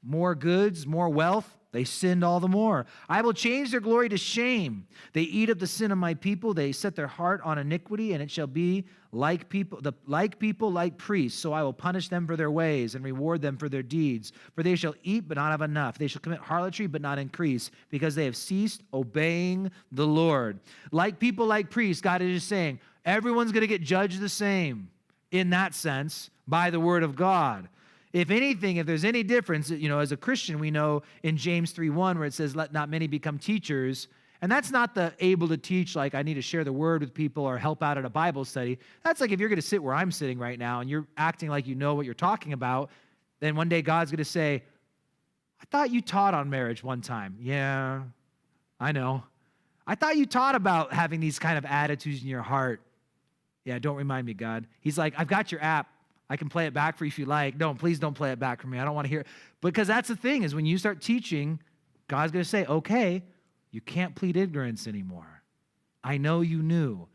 more goods, more wealth. They sinned all the more. I will change their glory to shame. They eat up the sin of my people. They set their heart on iniquity, and it shall be like people, like priests. So I will punish them for their ways and reward them for their deeds. For they shall eat, but not have enough. They shall commit harlotry, but not increase, because they have ceased obeying the Lord. Like people, like priests, God is just saying, everyone's going to get judged the same in that sense by the word of God. If anything, if there's any difference, as a Christian, we know in James 3:1 where it says, "Let not many become teachers." And that's not the able to teach, like I need to share the word with people or help out at a Bible study. That's like if you're going to sit where I'm sitting right now and you're acting like you know what you're talking about, then one day God's going to say, "I thought you taught on marriage one time." "Yeah, I know. I thought you taught about having these kind of attitudes in your heart." "Yeah, don't remind me, God." He's like, "I've got your app. I can play it back for you if you like." "No, please don't play it back for me. I don't want to hear it." Because that's the thing, is when you start teaching, God's going to say, "Okay, you can't plead ignorance anymore. I know you knew."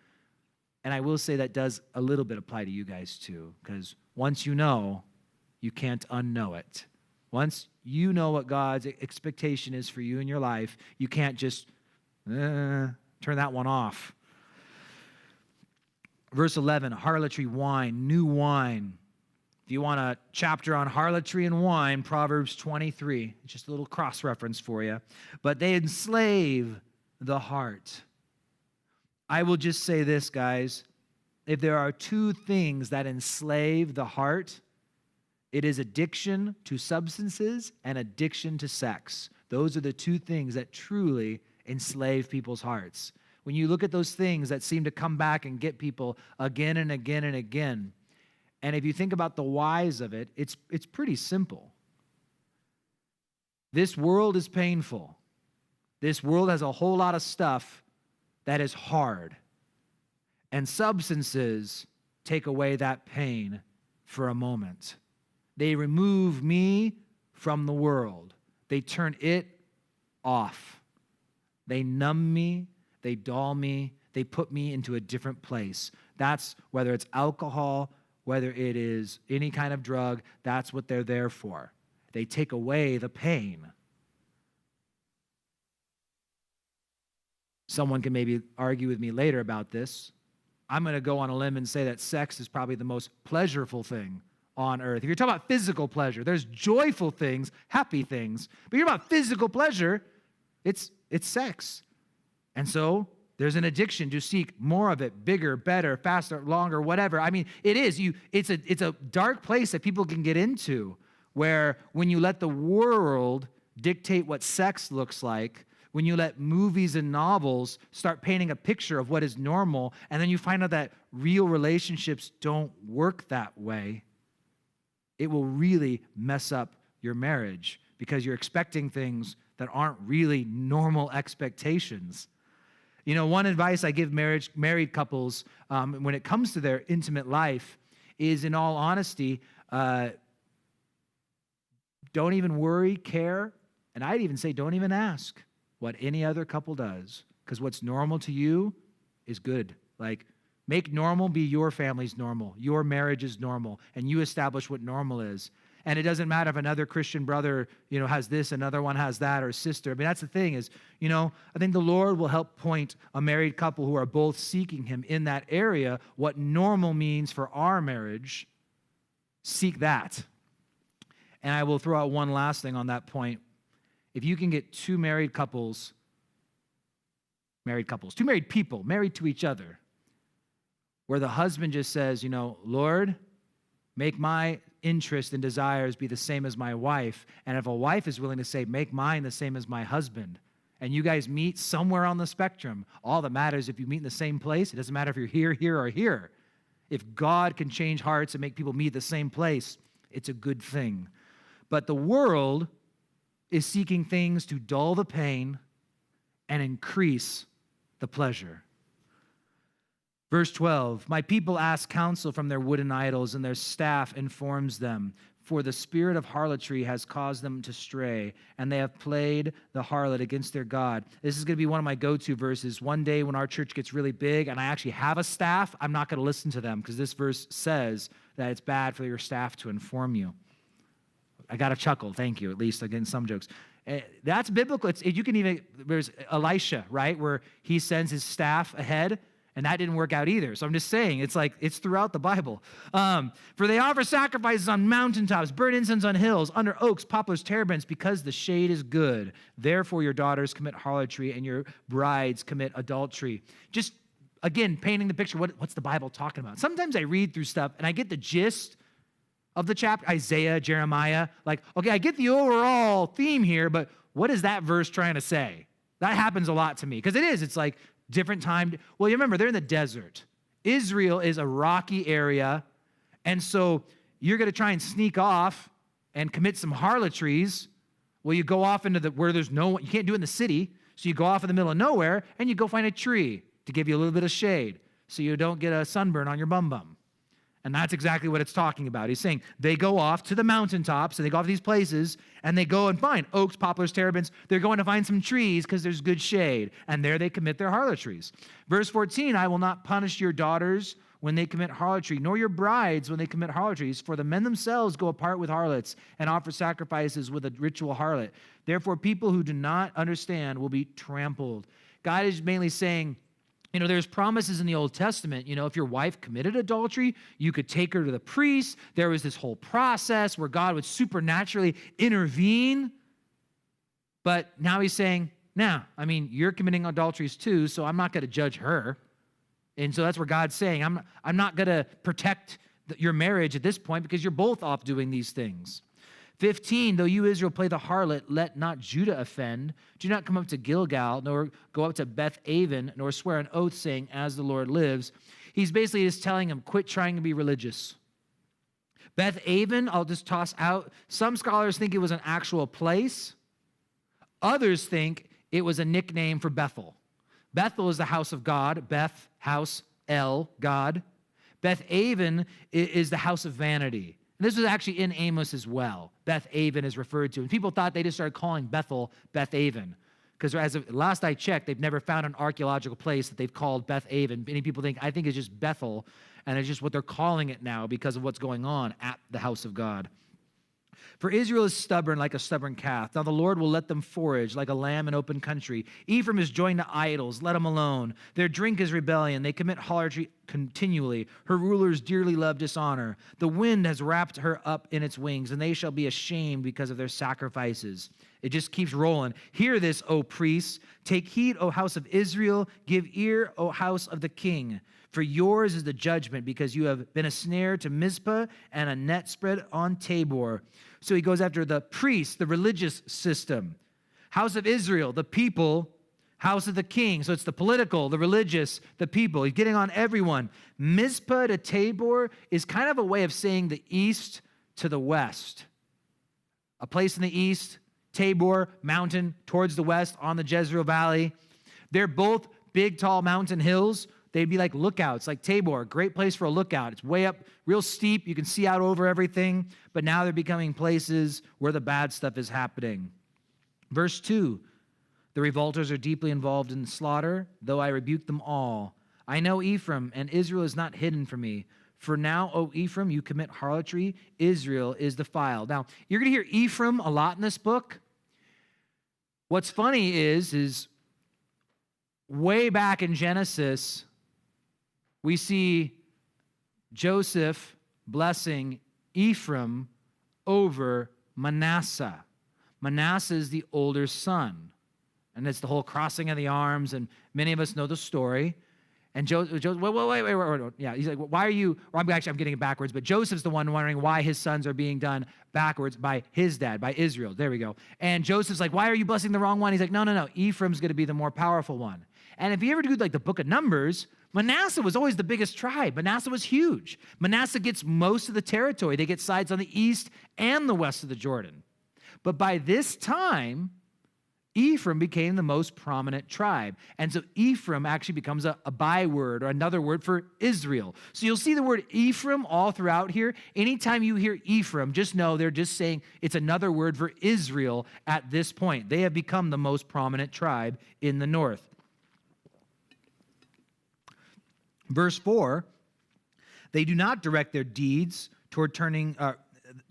And I will say that does a little bit apply to you guys too, because once you know, you can't unknow it. Once you know what God's expectation is for you in your life, you can't just turn that one off. Verse 11, harlotry, wine, new wine. If you want a chapter on harlotry and wine, Proverbs 23. Just a little cross-reference for you. But they enslave the heart. I will just say this, guys. If there are two things that enslave the heart, it is addiction to substances and addiction to sex. Those are the two things that truly enslave people's hearts. When you look at those things that seem to come back and get people again and again and again, and if you think about the whys of it, it's pretty simple. This world is painful. This world has a whole lot of stuff that is hard. And substances take away that pain for a moment. They remove me from the world. They turn it off. They numb me. They dull me. They put me into a different place. That's whether it's alcohol, whether it is any kind of drug, that's what they're there for. They take away the pain. Someone can maybe argue with me later about this. I'm going to go on a limb and say that sex is probably the most pleasurable thing on earth. If you're talking about physical pleasure, there's joyful things, happy things, but you're about physical pleasure, it's sex. And so there's an addiction to seek more of it, bigger, better, faster, longer, whatever. I mean, it is. It's a dark place that people can get into, where when you let the world dictate what sex looks like, when you let movies and novels start painting a picture of what is normal, and then you find out that real relationships don't work that way, it will really mess up your marriage because you're expecting things that aren't really normal expectations. One advice I give married couples when it comes to their intimate life is, in all honesty, don't even worry, care, and I'd even say don't even ask what any other couple does, because what's normal to you is good. Like, make normal be your family's normal. Your marriage is normal, and you establish what normal is. And it doesn't matter if another Christian brother, has this, another one has that, or sister. I mean, that's the thing is, I think the Lord will help point a married couple who are both seeking him in that area what normal means for our marriage. Seek that. And I will throw out one last thing on that point. If you can get two married people married to each other, where the husband just says, Lord, make my interest and desires be the same as my wife. And if a wife is willing to say, make mine the same as my husband, and you guys meet somewhere on the spectrum, all that matters if you meet in the same place. It doesn't matter if you're here, or here. If God can change hearts and make people meet the same place, it's a good thing. But the world is seeking things to dull the pain and increase the pleasure. Verse 12, my people ask counsel from their wooden idols, and their staff informs them. For the spirit of harlotry has caused them to stray, and they have played the harlot against their God. This is going to be one of my go-to verses. One day when our church gets really big and I actually have a staff, I'm not going to listen to them because this verse says that it's bad for your staff to inform you. I got a chuckle, thank you, at least against some jokes. That's biblical. There's Elisha, right, where he sends his staff ahead, and that didn't work out either. So I'm just saying, it's throughout the Bible. For they offer sacrifices on mountaintops, burn incense on hills, under oaks, poplars, terebinths, because the shade is good. Therefore your daughters commit harlotry, and your brides commit adultery. Just, again, painting the picture, what's the Bible talking about? Sometimes I read through stuff, and I get the gist of the chapter, Isaiah, Jeremiah, okay, I get the overall theme here, but what is that verse trying to say? That happens a lot to me, because it's like different time. Well, you remember, they're in the desert. Israel is a rocky area, and so you're going to try and sneak off and commit some harlotries. Well, you go off into where there's no one. You can't do it in the city, so you go off in the middle of nowhere, and you go find a tree to give you a little bit of shade so you don't get a sunburn on your bum. And that's exactly what it's talking about. He's saying they go off to the mountaintops, and they go off to these places, and they go and find oaks, poplars, terebinths. They're going to find some trees because there's good shade, and there they commit their harlotries. Verse 14, I will not punish your daughters when they commit harlotry, nor your brides when they commit harlotries, for the men themselves go apart with harlots and offer sacrifices with a ritual harlot. Therefore, people who do not understand will be trampled. God is mainly saying, there's promises in the Old Testament, if your wife committed adultery, you could take her to the priest. There was this whole process where God would supernaturally intervene. But now he's saying, you're committing adulteries too, so I'm not going to judge her. And so that's where God's saying, I'm not going to protect your marriage at this point because you're both off doing these things. 15, though you, Israel, play the harlot, let not Judah offend. Do not come up to Gilgal, nor go up to Beth-aven, nor swear an oath, saying, as the Lord lives. He's basically just telling them, quit trying to be religious. Beth-aven, I'll just toss out. Some scholars think it was an actual place. Others think it was a nickname for Bethel. Bethel is the house of God. Beth, house, El, God. Beth-aven is the house of vanity. And this was actually in Amos as well. Beth-aven is referred to. And people thought they just started calling Bethel Beth-aven. Because as of last I checked, they've never found an archaeological place that they've called Beth-aven. Many people I think it's just Bethel, and it's just what they're calling it now because of what's going on at the house of God. For Israel is stubborn like a stubborn calf. Now the Lord will let them forage like a lamb in open country. Ephraim is joined to idols. Let them alone. Their drink is rebellion. They commit harlotry continually. Her rulers dearly love dishonor. The wind has wrapped her up in its wings, and they shall be ashamed because of their sacrifices. It just keeps rolling. Hear this, O priests. Take heed, O house of Israel. Give ear, O house of the king. For yours is the judgment, because you have been a snare to Mizpah and a net spread on Tabor. So he goes after the priests, the religious system. House of Israel, the people. House of the king. So it's the political, the religious, the people. He's getting on everyone. Mizpah to Tabor is kind of a way of saying the east to the west. A place in the east, Tabor, mountain towards the west on the Jezreel Valley. They're both big, tall mountain hills. They'd be like lookouts, like Tabor, great place for a lookout. It's way up, real steep. You can see out over everything. But now they're becoming places where the bad stuff is happening. Verse 2, the revolters are deeply involved in slaughter, though I rebuke them all. I know Ephraim, and Israel is not hidden from me. For now, O Ephraim, you commit harlotry. Israel is defiled. Now, you're going to hear Ephraim a lot in this book. What's funny is way back in Genesis, we see Joseph blessing Ephraim over Manasseh. Manasseh is the older son. And it's the whole crossing of the arms, and many of us know the story. And Joseph, wait. Yeah, he's like, why are you, or I'm getting it backwards, but Joseph's the one wondering why his sons are being done backwards by his dad, by Israel. There we go. And Joseph's like, why are you blessing the wrong one? He's like, no. Ephraim's going to be the more powerful one. And if you ever do like the book of Numbers, Manasseh was always the biggest tribe. Manasseh was huge. Manasseh gets most of the territory. They get sides on the east and the west of the Jordan. But by this time, Ephraim became the most prominent tribe. And so Ephraim actually becomes a byword or another word for Israel. So you'll see the word Ephraim all throughout here. Anytime you hear Ephraim, just know they're just saying it's another word for Israel at this point. They have become the most prominent tribe in the north. Verse 4, they do not direct their deeds toward turning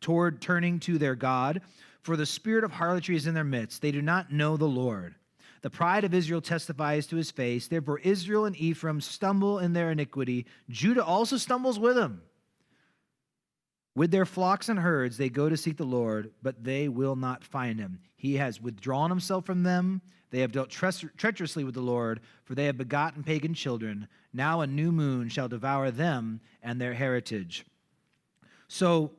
to their God, for the spirit of harlotry is in their midst. They do not know the Lord. The pride of Israel testifies to his face. Therefore Israel and Ephraim stumble in their iniquity. Judah also stumbles with them. With their flocks and herds they go to seek the Lord, but they will not find him. He has withdrawn himself from them. They have dealt treacherously with the Lord, for they have begotten pagan children. Now a new moon shall devour them and their heritage. So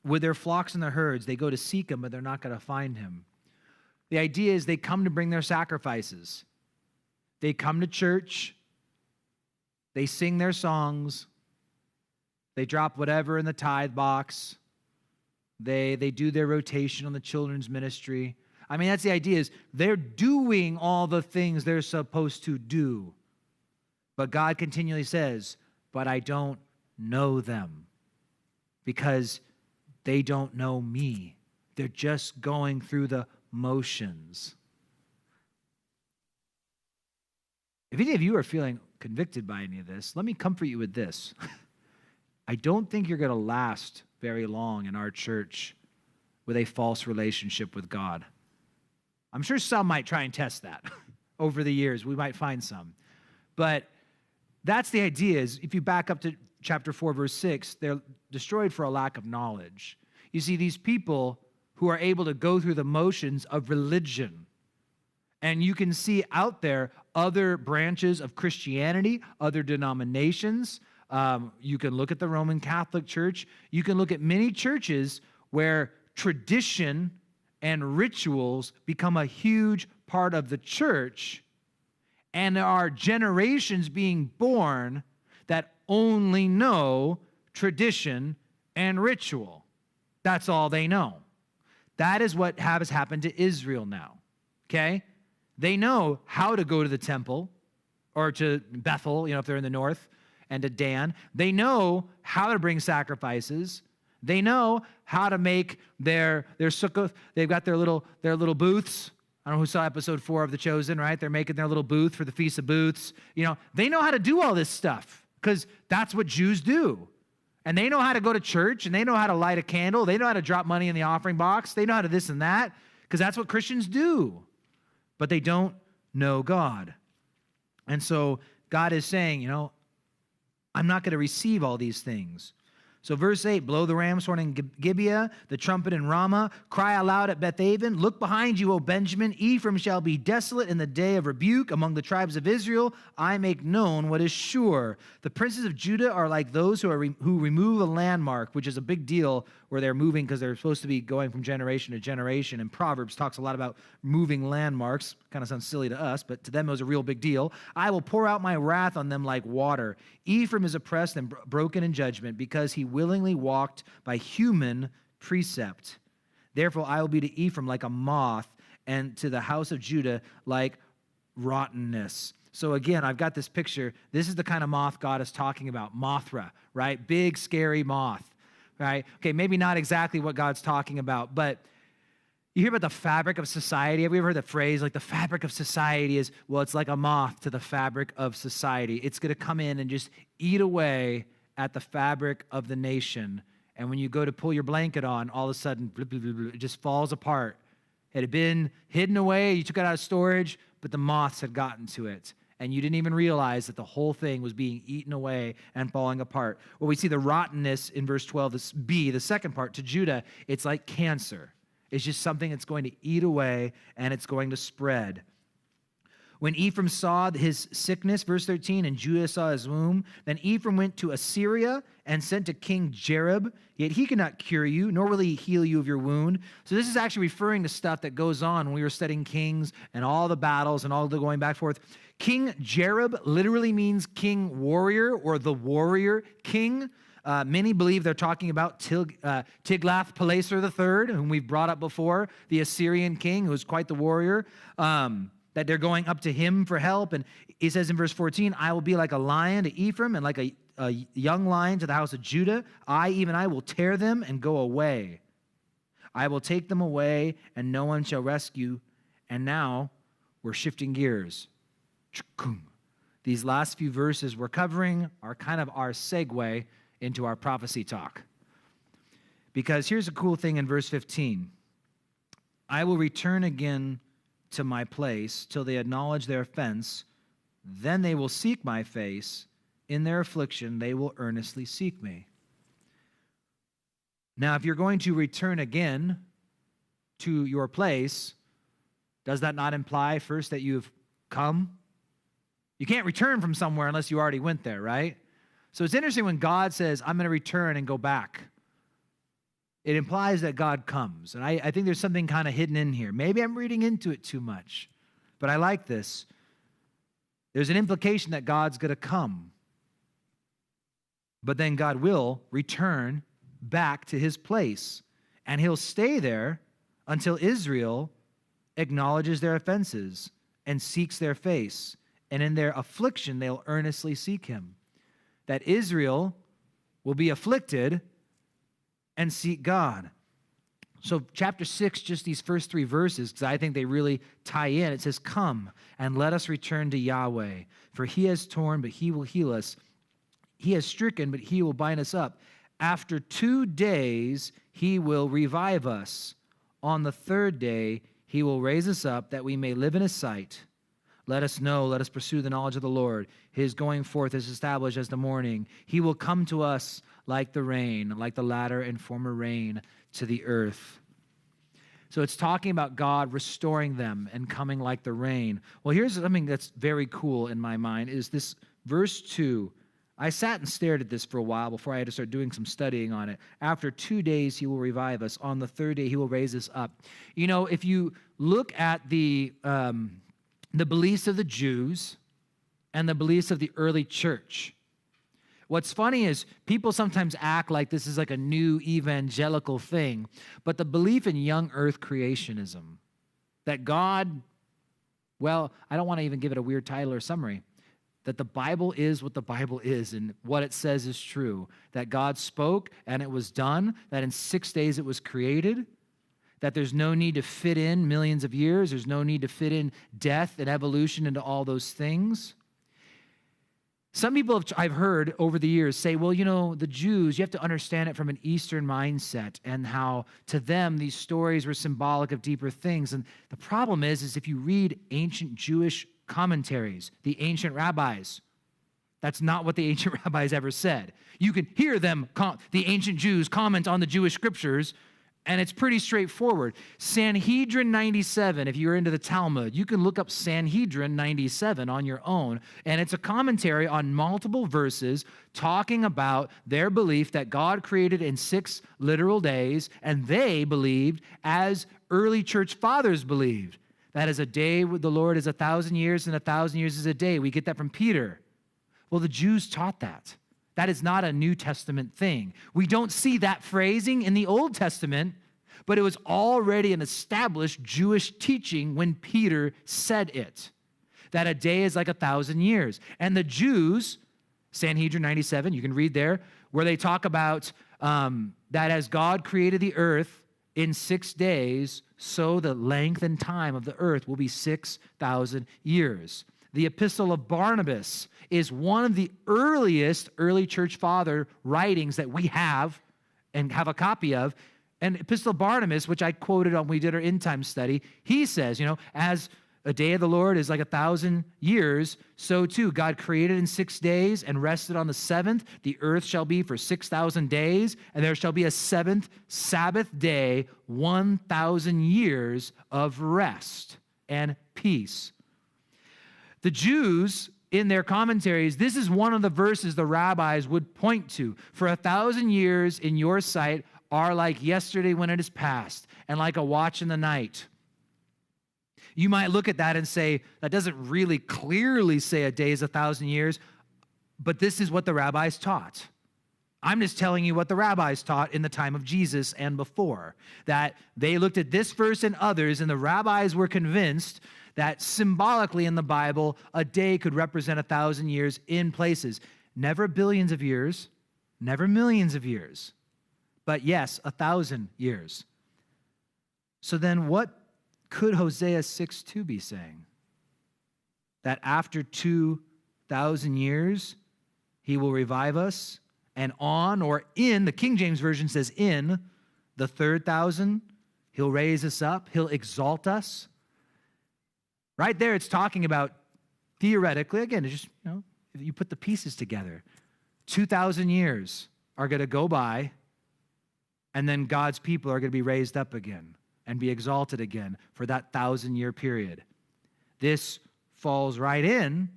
with their flocks and their herds, they go to seek him, but they're not going to find him. The idea is they come to bring their sacrifices. They come to church. They sing their songs. They drop whatever in the tithe box. They do their rotation on the children's ministry. I mean, that's the idea is they're doing all the things they're supposed to do. But God continually says, but I don't know them because they don't know me. They're just going through the motions. If any of you are feeling convicted by any of this, let me comfort you with this. I don't think you're going to last very long in our church with a false relationship with God. I'm sure some might try and test that over the years. We might find some. But that's the idea is if you back up to chapter 4, verse 6, they're destroyed for a lack of knowledge. You see, these people who are able to go through the motions of religion, and you can see out there other branches of Christianity, other denominations. You can look at the Roman Catholic Church. You can look at many churches where tradition and rituals become a huge part of the church, and there are generations being born that only know tradition and ritual. That's all they know. That is what has happened to Israel now, okay? They know how to go to the temple or to Bethel, if they're in the north, and to Dan. They know how to bring sacrifices. They know how to make their sukkah. They've got their little booths. I don't know who saw episode 4 of The Chosen, right? They're making their little booth for the Feast of Booths. They know how to do all this stuff because that's what Jews do. And they know how to go to church, and they know how to light a candle. They know how to drop money in the offering box. They know how to this and that because that's what Christians do. But they don't know God. And so God is saying, I'm not going to receive all these things. So verse 8, blow the ram's horn in Gibeah, the trumpet in Ramah, cry aloud at Bethaven. Look behind you, O Benjamin. Ephraim shall be desolate in the day of rebuke. Among the tribes of Israel, I make known what is sure. The princes of Judah are like those who remove a landmark, which is a big deal where they're moving because they're supposed to be going from generation to generation. And Proverbs talks a lot about moving landmarks. Kind of sounds silly to us, but to them it was a real big deal. I will pour out my wrath on them like water. Ephraim is oppressed and broken in judgment because he willingly walked by human precept. Therefore, I will be to Ephraim like a moth, and to the house of Judah like rottenness. So again, I've got this picture. This is the kind of moth God is talking about. Mothra, right? Big, scary moth, right? Okay, maybe not exactly what God's talking about, but you hear about the fabric of society. Have you ever heard the phrase, like the fabric of society is, well, it's like a moth to the fabric of society. It's going to come in and just eat away at the fabric of the nation. And when you go to pull your blanket on, all of a sudden, it just falls apart. It had been hidden away, you took it out of storage, but the moths had gotten to it. And you didn't even realize that the whole thing was being eaten away and falling apart. Well, we see the rottenness in verse 12, this B, the second part. To Judah, it's like cancer. It's just something that's going to eat away and it's going to spread. When Ephraim saw his sickness, verse 13, and Judah saw his womb, then Ephraim went to Assyria and sent to King Jareb, yet he cannot cure you, nor will he heal you of your wound. So this is actually referring to stuff that goes on when we were studying kings and all the battles and all the going back and forth. King Jareb literally means king warrior or the warrior king. Many believe they're talking about Tiglath-Pileser III, whom we've brought up before, the Assyrian king who was quite the warrior. That they're going up to him for help. And he says in verse 14, I will be like a lion to Ephraim and like a young lion to the house of Judah. Even I will tear them and go away. I will take them away and no one shall rescue. And now we're shifting gears. These last few verses we're covering are kind of our segue into our prophecy talk. Because here's a cool thing in verse 15. I will return again to my place till they acknowledge their offense. Then they will seek my face. In their affliction, they will earnestly seek me. Now, if you're going to return again to your place, does that not imply first that you've come? You can't return from somewhere unless you already went there, right? So it's interesting when God says, I'm going to return and go back. It implies that God comes. And I think there's something kind of hidden in here. Maybe I'm reading into it too much, but I like this. There's an implication that God's going to come. But then God will return back to his place. And he'll stay there until Israel acknowledges their offenses and seeks their face. And in their affliction, they'll earnestly seek him. That Israel will be afflicted and seek God. So chapter 6, just these first three verses, because I think they really tie in. It says, come and let us return to Yahweh, for he has torn, but he will heal us. He has stricken, but he will bind us up. After 2 days, he will revive us. On the third day, he will raise us up that we may live in his sight. Let us know, let us pursue the knowledge of the Lord. His going forth is established as the morning. He will come to us like the rain, like the latter and former rain to the earth. So it's talking about God restoring them and coming like the rain. Well, here's something that's very cool in my mind, is this verse 2. I sat and stared at this for a while before I had to start doing some studying on it. After 2 days, he will revive us. On the third day, he will raise us up. You know, if you look at the beliefs of the Jews and the beliefs of the early church, what's funny is people sometimes act like this is like a new evangelical thing, but the belief in young earth creationism, that God, well, I don't want to even give it a weird title or summary, that the Bible is what the Bible is and what it says is true, that God spoke and it was done, that in 6 days it was created, that there's no need to fit in millions of years, there's no need to fit in death and evolution into all those things. Some people I've heard over the years say, well, you know, the Jews, you have to understand it from an Eastern mindset and how to them these stories were symbolic of deeper things. And the problem is if you read ancient Jewish commentaries, the ancient rabbis, that's not what the ancient rabbis ever said. You can hear them, the ancient Jews, comment on the Jewish scriptures, and it's pretty straightforward. Sanhedrin 97, if you're into the Talmud, you can look up Sanhedrin 97 on your own, and it's a commentary on multiple verses talking about their belief that God created in 6 literal days, and they believed, as early church fathers believed, that as a day with the Lord is 1,000 years, and 1,000 years is a day. We get that from Peter. Well, the Jews taught that. That is not a New Testament thing. We don't see that phrasing in the Old Testament, but it was already an established Jewish teaching when Peter said it, that a day is like 1,000 years. And the Jews, Sanhedrin 97, you can read there, where they talk about that as God created the earth in 6 days, so the length and time of the earth will be 6,000 years. The Epistle of Barnabas is one of the earliest early church father writings that we have and have a copy of. And Epistle of Barnabas, which I quoted on when we did our end time study, he says, as a day of the Lord is like 1,000 years, so too God created in 6 days and rested on the seventh. The earth shall be for 6,000 days, and there shall be a seventh Sabbath day, 1,000 years of rest and peace. The Jews, in their commentaries, this is one of the verses the rabbis would point to. For 1,000 years in your sight are like yesterday when it is past, and like a watch in the night. You might look at that and say, that doesn't really clearly say a day is 1,000 years, but this is what the rabbis taught. I'm just telling you what the rabbis taught in the time of Jesus and before, that they looked at this verse and others, and the rabbis were convinced that symbolically in the Bible, a day could represent 1,000 years in places. Never billions of years, never millions of years, but yes, 1,000 years. So then what could Hosea 6:2 be saying? That after 2,000 years, he will revive us, and on or in, the King James Version says in, the 3,000, he'll raise us up, he'll exalt us. Right there, it's talking about, theoretically, again, it's just, if you put the pieces together, 2,000 years are going to go by, and then God's people are going to be raised up again and be exalted again for that 1,000-year period. This falls right in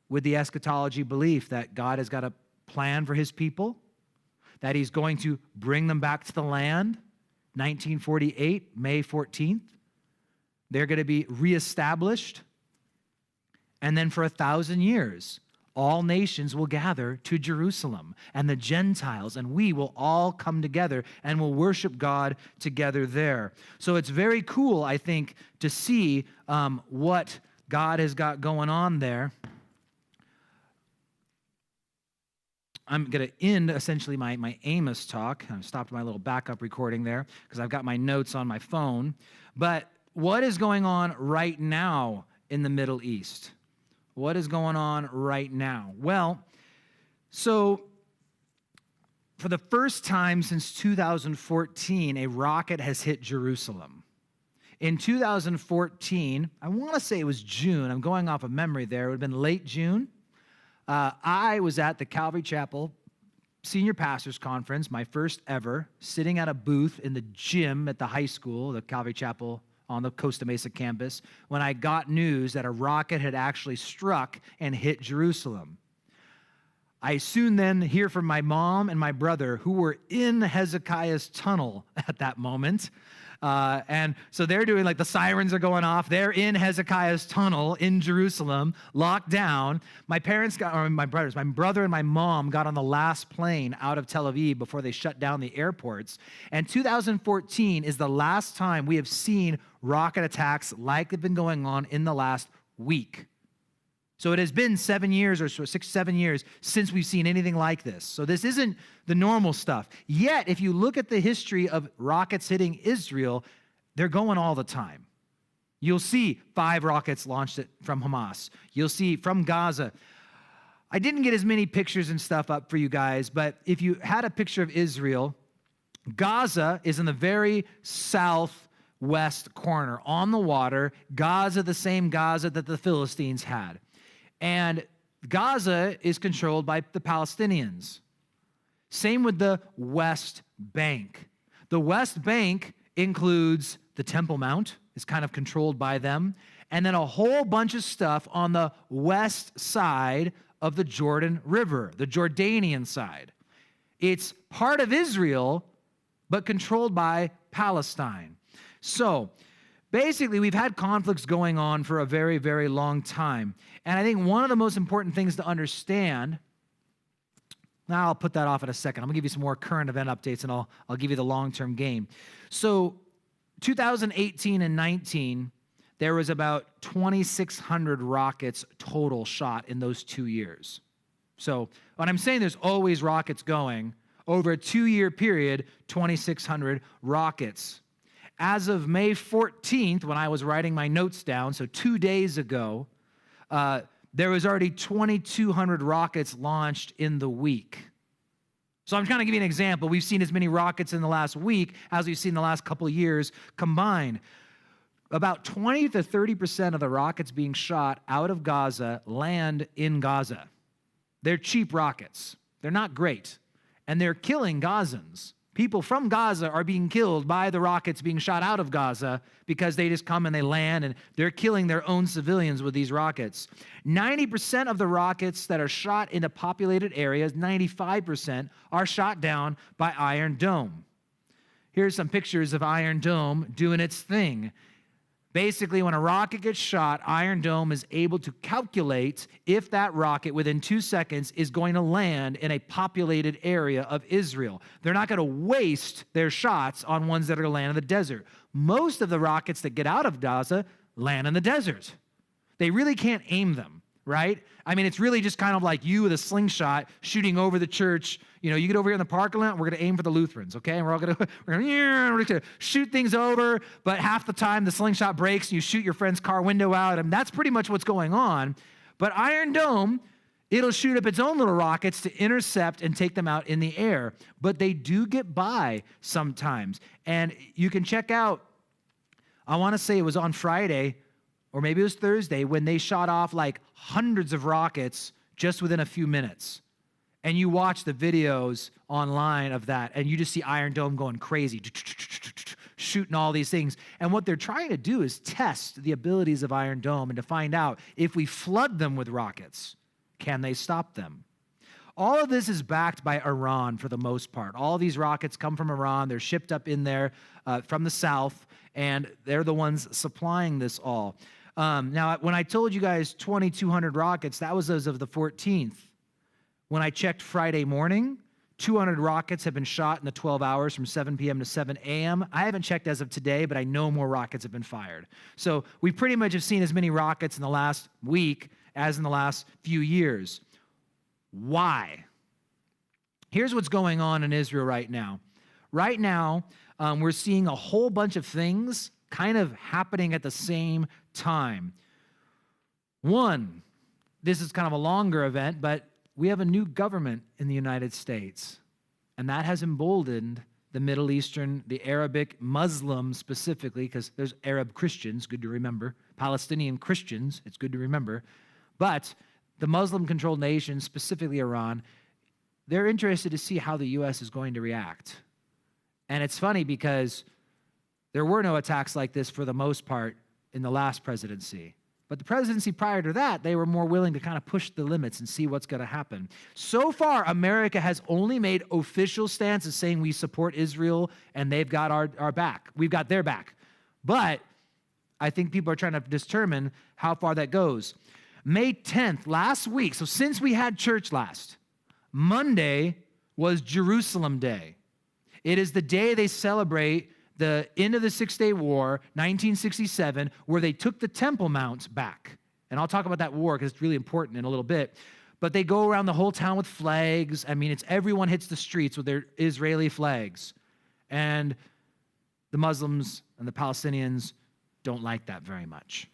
with the eschatology belief that God has got a plan for his people, that he's going to bring them back to the land, 1948, May 14th. They're going to be reestablished. And then for 1,000 years, all nations will gather to Jerusalem, and the Gentiles and we will all come together and will worship God together there. So it's very cool, I think, to see what God has got going on there. I'm going to end essentially my Amos talk. I stopped my little backup recording there because I've got my notes on my phone. But what is going on right now in the Middle East? What is going on right now? Well, so for the first time since 2014, a rocket has hit Jerusalem. In 2014, I want to say it was June. I'm going off of memory there. It would have been late June. I was at the Calvary Chapel Senior Pastors Conference, my first ever, sitting at a booth in the gym at the high school, the Calvary Chapel on the Costa Mesa campus, when I got news that a rocket had actually struck and hit Jerusalem. I soon then hear from my mom and my brother, who were in Hezekiah's tunnel at that moment. And so they're doing, like, the sirens are going off. They're in Hezekiah's tunnel in Jerusalem, locked down. My brother and my mom got on the last plane out of Tel Aviv before they shut down the airports. And 2014 is the last time we have seen rocket attacks like they've been going on in the last week. So it has been 7 years or so, 6, 7 years since we've seen anything like this. So this isn't the normal stuff. Yet, if you look at the history of rockets hitting Israel, they're going all the time. You'll see 5 rockets launched from Hamas. You'll see from Gaza. I didn't get as many pictures and stuff up for you guys, but if you had a picture of Israel, Gaza is in the very southwest corner on the water. Gaza, the same Gaza that the Philistines had. And Gaza is controlled by the Palestinians. Same with the West Bank. The West Bank includes the Temple Mount, is kind of controlled by them, and then a whole bunch of stuff on the west side of the Jordan River, the Jordanian side. It's part of Israel, but controlled by Palestine. So, basically, we've had conflicts going on for a very, very long time. And I think one of the most important things to understand, now I'll put that off in a second. I'm going to give you some more current event updates, and I'll give you the long-term game. So 2018 and 19, there was about 2,600 rockets total shot in those 2 years. So when I'm saying there's always rockets going, over a 2-year period, 2,600 rockets. As of May 14th, when I was writing my notes down, so 2 days ago, there was already 2,200 rockets launched in the week. So I'm trying to give you an example. We've seen as many rockets in the last week as we've seen in the last couple of years combined. About 20 to 30% of the rockets being shot out of Gaza land in Gaza. They're cheap rockets. They're not great. And they're killing Gazans. People from Gaza are being killed by the rockets being shot out of Gaza because they just come and they land and they're killing their own civilians with these rockets. 90% of the rockets that are shot into populated areas, 95%, are shot down by Iron Dome. Here's some pictures of Iron Dome doing its thing. Basically, when a rocket gets shot, Iron Dome is able to calculate if that rocket within 2 seconds is going to land in a populated area of Israel. They're not going to waste their shots on ones that are going to land in the desert. Most of the rockets that get out of Gaza land in the desert. They really can't aim them, right? I mean, it's really just kind of like you with a slingshot shooting over the church. You know, you get over here in the parking lot, we're going to aim for the Lutherans, okay? And we're going to shoot things over, but half the time the slingshot breaks and you shoot your friend's car window out, and that's pretty much what's going on. But Iron Dome, it'll shoot up its own little rockets to intercept and take them out in the air. But they do get by sometimes. And you can check out, I want to say it was on Friday, or maybe it was Thursday, when they shot off like hundreds of rockets just within a few minutes. And you watch the videos online of that, and you just see Iron Dome going crazy, shooting all these things. And what they're trying to do is test the abilities of Iron Dome and to find out if we flood them with rockets, can they stop them? All of this is backed by Iran for the most part. All of these rockets come from Iran. They're shipped up in there from the south, and they're the ones supplying this all. Now, when I told you guys 2,200 rockets, that was as of the 14th. When I checked Friday morning, 200 rockets have been shot in the 12 hours from 7 p.m. to 7 a.m. I haven't checked as of today, but I know more rockets have been fired. So we pretty much have seen as many rockets in the last week as in the last few years. Why? Here's what's going on in Israel right now. Right now, we're seeing a whole bunch of things kind of happening at the same time. One, this is kind of a longer event, but we have a new government in the United States, and that has emboldened the Middle Eastern, the Arabic, Muslim specifically, because there's Arab Christians, good to remember, Palestinian Christians, it's good to remember, but the Muslim-controlled nations, specifically Iran, they're interested to see how the U.S. is going to react. And it's funny because there were no attacks like this for the most part in the last presidency. But the presidency prior to that, they were more willing to kind of push the limits and see what's going to happen. So far, America has only made official stances saying we support Israel and they've got our back. We've got their back. But I think people are trying to determine how far that goes. May 10th, last week, so since we had church last, Monday was Jerusalem Day. It is the day they celebrate the end of the Six-Day War, 1967, where they took the Temple Mount back. And I'll talk about that war because it's really important in a little bit. But they go around the whole town with flags. I mean, it's everyone hits the streets with their Israeli flags. And the Muslims and the Palestinians don't like that very much.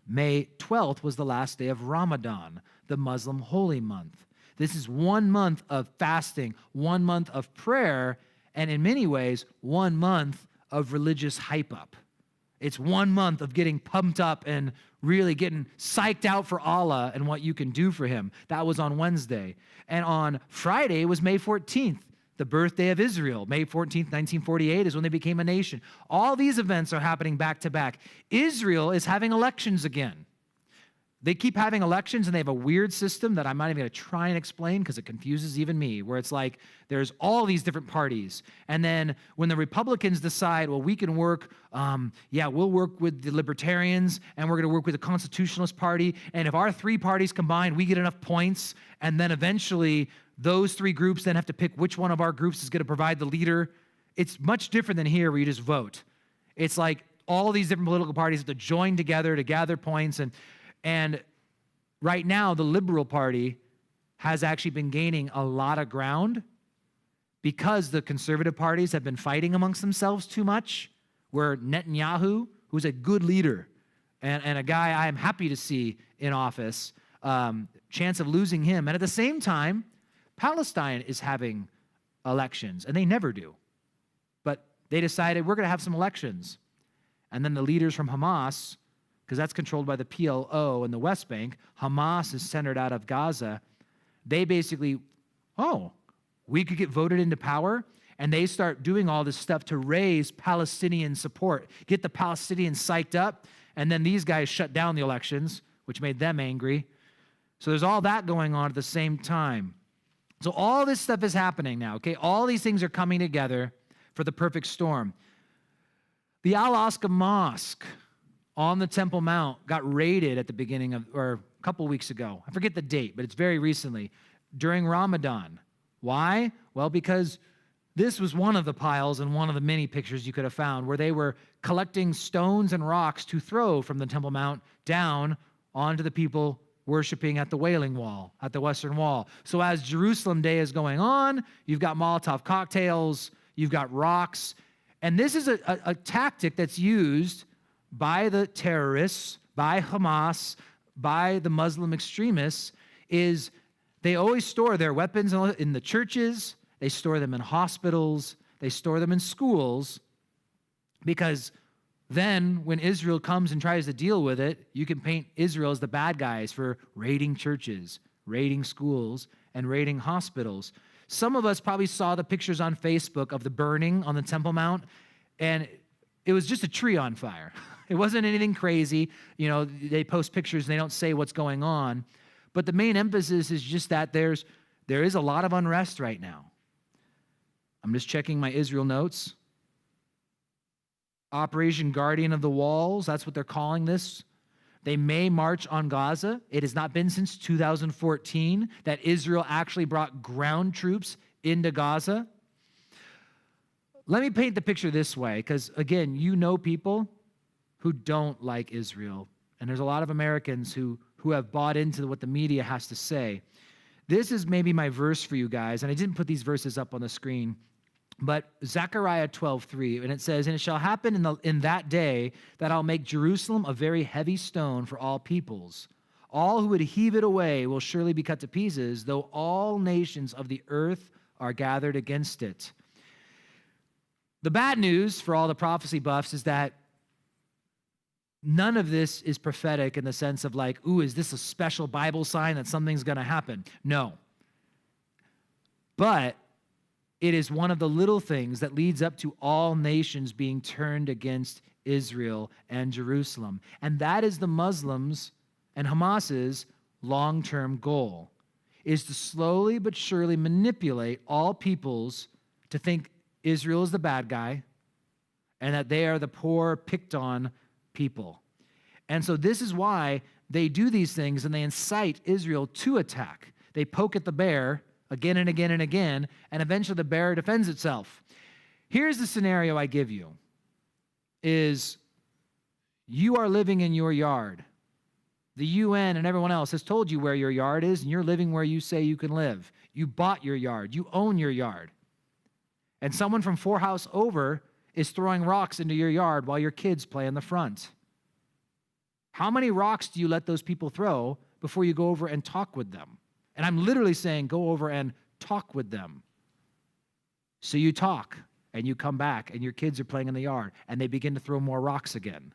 May 12th was the last day of Ramadan, the Muslim holy month. This is 1 month of fasting, 1 month of prayer, and in many ways, 1 month of religious hype up. It's 1 month of getting pumped up and really getting psyched out for Allah and what you can do for him. That was on Wednesday. And on Friday was May 14th, the birthday of Israel. May 14th, 1948 is when they became a nation. All these events are happening back to back. Israel is having elections again. They keep having elections, and they have a weird system that I'm not even going to try and explain because it confuses even me, where it's like there's all these different parties. And then when the Republicans decide, well, we can work, we'll work with the Libertarians, and we're going to work with the Constitutionalist Party, and if our three parties combine, we get enough points, and then eventually those three groups then have to pick which one of our groups is going to provide the leader. It's much different than here where you just vote. It's like all these different political parties have to join together to gather points, and right now, the Liberal Party has actually been gaining a lot of ground because the conservative parties have been fighting amongst themselves too much, where Netanyahu, who's a good leader, and a guy I am happy to see in office, chance of losing him. And at the same time, Palestine is having elections, and they never do. But they decided we're going to have some elections. And then the leaders from Hamas, because that's controlled by the PLO in the West Bank, Hamas is centered out of Gaza. They basically, we could get voted into power, and they start doing all this stuff to raise Palestinian support, get the Palestinians psyched up, and then these guys shut down the elections, which made them angry. So there's all that going on at the same time. So all this stuff is happening now, okay? All these things are coming together for the perfect storm. The Al-Aqsa Mosque on the Temple Mount got raided at the beginning of, or a couple weeks ago. I forget the date, but it's very recently, during Ramadan. Why? Well, because this was one of the piles in one of the many pictures you could have found where they were collecting stones and rocks to throw from the Temple Mount down onto the people worshiping at the Wailing Wall, at the Western Wall. So as Jerusalem Day is going on, you've got Molotov cocktails, you've got rocks, and this is a tactic that's used by the terrorists, by Hamas, by the Muslim extremists, is they always store their weapons in the churches, they store them in hospitals, they store them in schools, because then when Israel comes and tries to deal with it, you can paint Israel as the bad guys for raiding churches, raiding schools, and raiding hospitals. Some of us probably saw the pictures on Facebook of the burning on the Temple Mount, and it was just a tree on fire. It wasn't anything crazy. You know, they post pictures and they don't say what's going on. But the main emphasis is just that there is a lot of unrest right now. I'm just checking my Israel notes. Operation Guardian of the Walls, that's what they're calling this. They may march on Gaza. It has not been since 2014 that Israel actually brought ground troops into Gaza. Let me paint the picture this way, because again, you know people who don't like Israel, and there's a lot of Americans who have bought into what the media has to say. This is maybe my verse for you guys, and I didn't put these verses up on the screen, but Zechariah 12:3, and it says, "And it shall happen in that day that I'll make Jerusalem a very heavy stone for all peoples. All who would heave it away will surely be cut to pieces, though all nations of the earth are gathered against it." The bad news for all the prophecy buffs is that none of this is prophetic in the sense of like, ooh, is this a special Bible sign that something's going to happen? No. But it is one of the little things that leads up to all nations being turned against Israel and Jerusalem. And that is the Muslims and Hamas's long-term goal, is to slowly but surely manipulate all peoples to think Israel is the bad guy and that they are the poor, picked-on people. And so this is why they do these things and they incite Israel to attack. They poke at the bear again and again and again, and eventually the bear defends itself. Here's the scenario I give you, is you are living in your yard. The UN and everyone else has told you where your yard is, and you're living where you say you can live. You bought your yard. You own your yard. And someone from 4 houses over is throwing rocks into your yard while your kids play in the front. How many rocks do you let those people throw before you go over and talk with them? And I'm literally saying go over and talk with them. So you talk, and you come back, and your kids are playing in the yard, and they begin to throw more rocks again.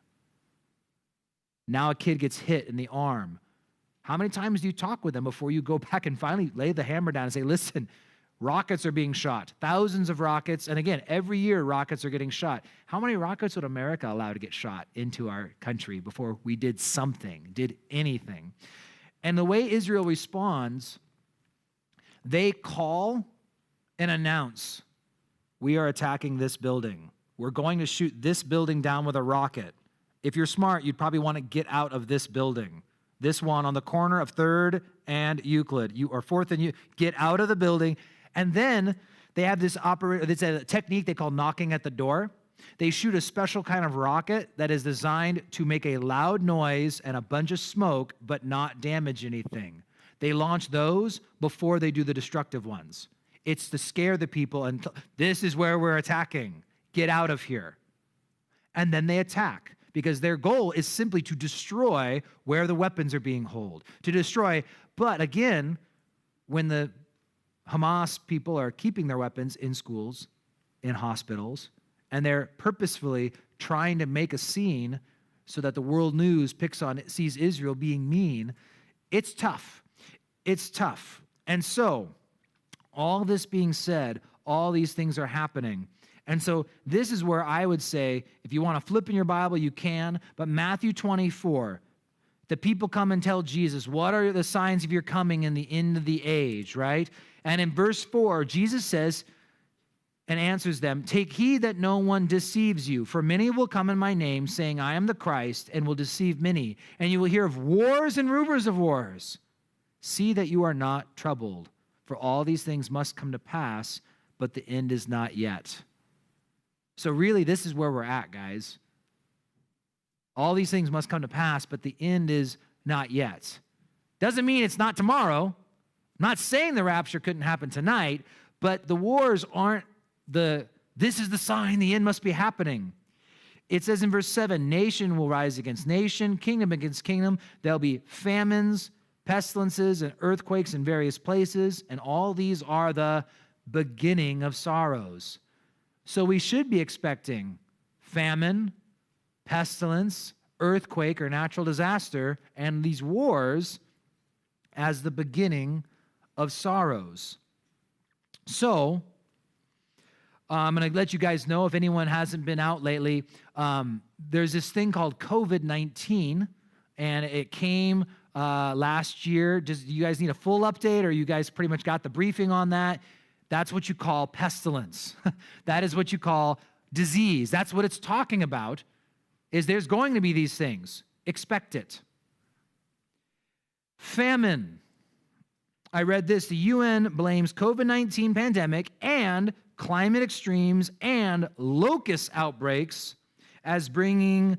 Now a kid gets hit in the arm. How many times do you talk with them before you go back and finally lay the hammer down and say, listen, rockets are being shot, thousands of rockets, and again, every year rockets are getting shot. How many rockets would America allow to get shot into our country before we did something, did anything? And the way Israel responds, they call and announce, we are attacking this building. We're going to shoot this building down with a rocket. If you're smart, you'd probably want to get out of this building. This one on the corner of 3rd and Euclid. You are 4th and you get out of the building. And then they have this it's a technique they call knocking at the door. They shoot a special kind of rocket that is designed to make a loud noise and a bunch of smoke, but not damage anything. They launch those before they do the destructive ones. It's to scare the people and this is where we're attacking. Get out of here. And then they attack because their goal is simply to destroy where the weapons are being held, to destroy. But again, when the Hamas people are keeping their weapons in schools, in hospitals, and they're purposefully trying to make a scene so that the world news sees Israel being mean, it's tough. It's tough. And so, all this being said, all these things are happening. And so this is where I would say, if you want to flip in your Bible, you can, but Matthew 24, the people come and tell Jesus, what are the signs of your coming in the end of the age, right? And in verse 4, Jesus says and answers them, take heed that no one deceives you, for many will come in my name, saying, I am the Christ, and will deceive many. And you will hear of wars and rumors of wars. See that you are not troubled, for all these things must come to pass, but the end is not yet. So really, this is where we're at, guys. All these things must come to pass, but the end is not yet. Doesn't mean it's not tomorrow. I'm not saying the rapture couldn't happen tonight, but the wars aren't this is the sign, the end must be happening. It says in verse 7, nation will rise against nation, kingdom against kingdom. There'll be famines, pestilences, and earthquakes in various places, and all these are the beginning of sorrows. So we should be expecting famine, pestilence, earthquake, or natural disaster, and these wars as the beginning of sorrows. So, I'm going to let you guys know, if anyone hasn't been out lately, there's this thing called COVID-19, and it came last year. Do you guys need a full update, or you guys pretty much got the briefing on that? That's what you call pestilence. That is what you call disease. That's what it's talking about, is there's going to be these things. Expect it. Famine. I read this. The UN blames COVID-19 pandemic and climate extremes and locust outbreaks as bringing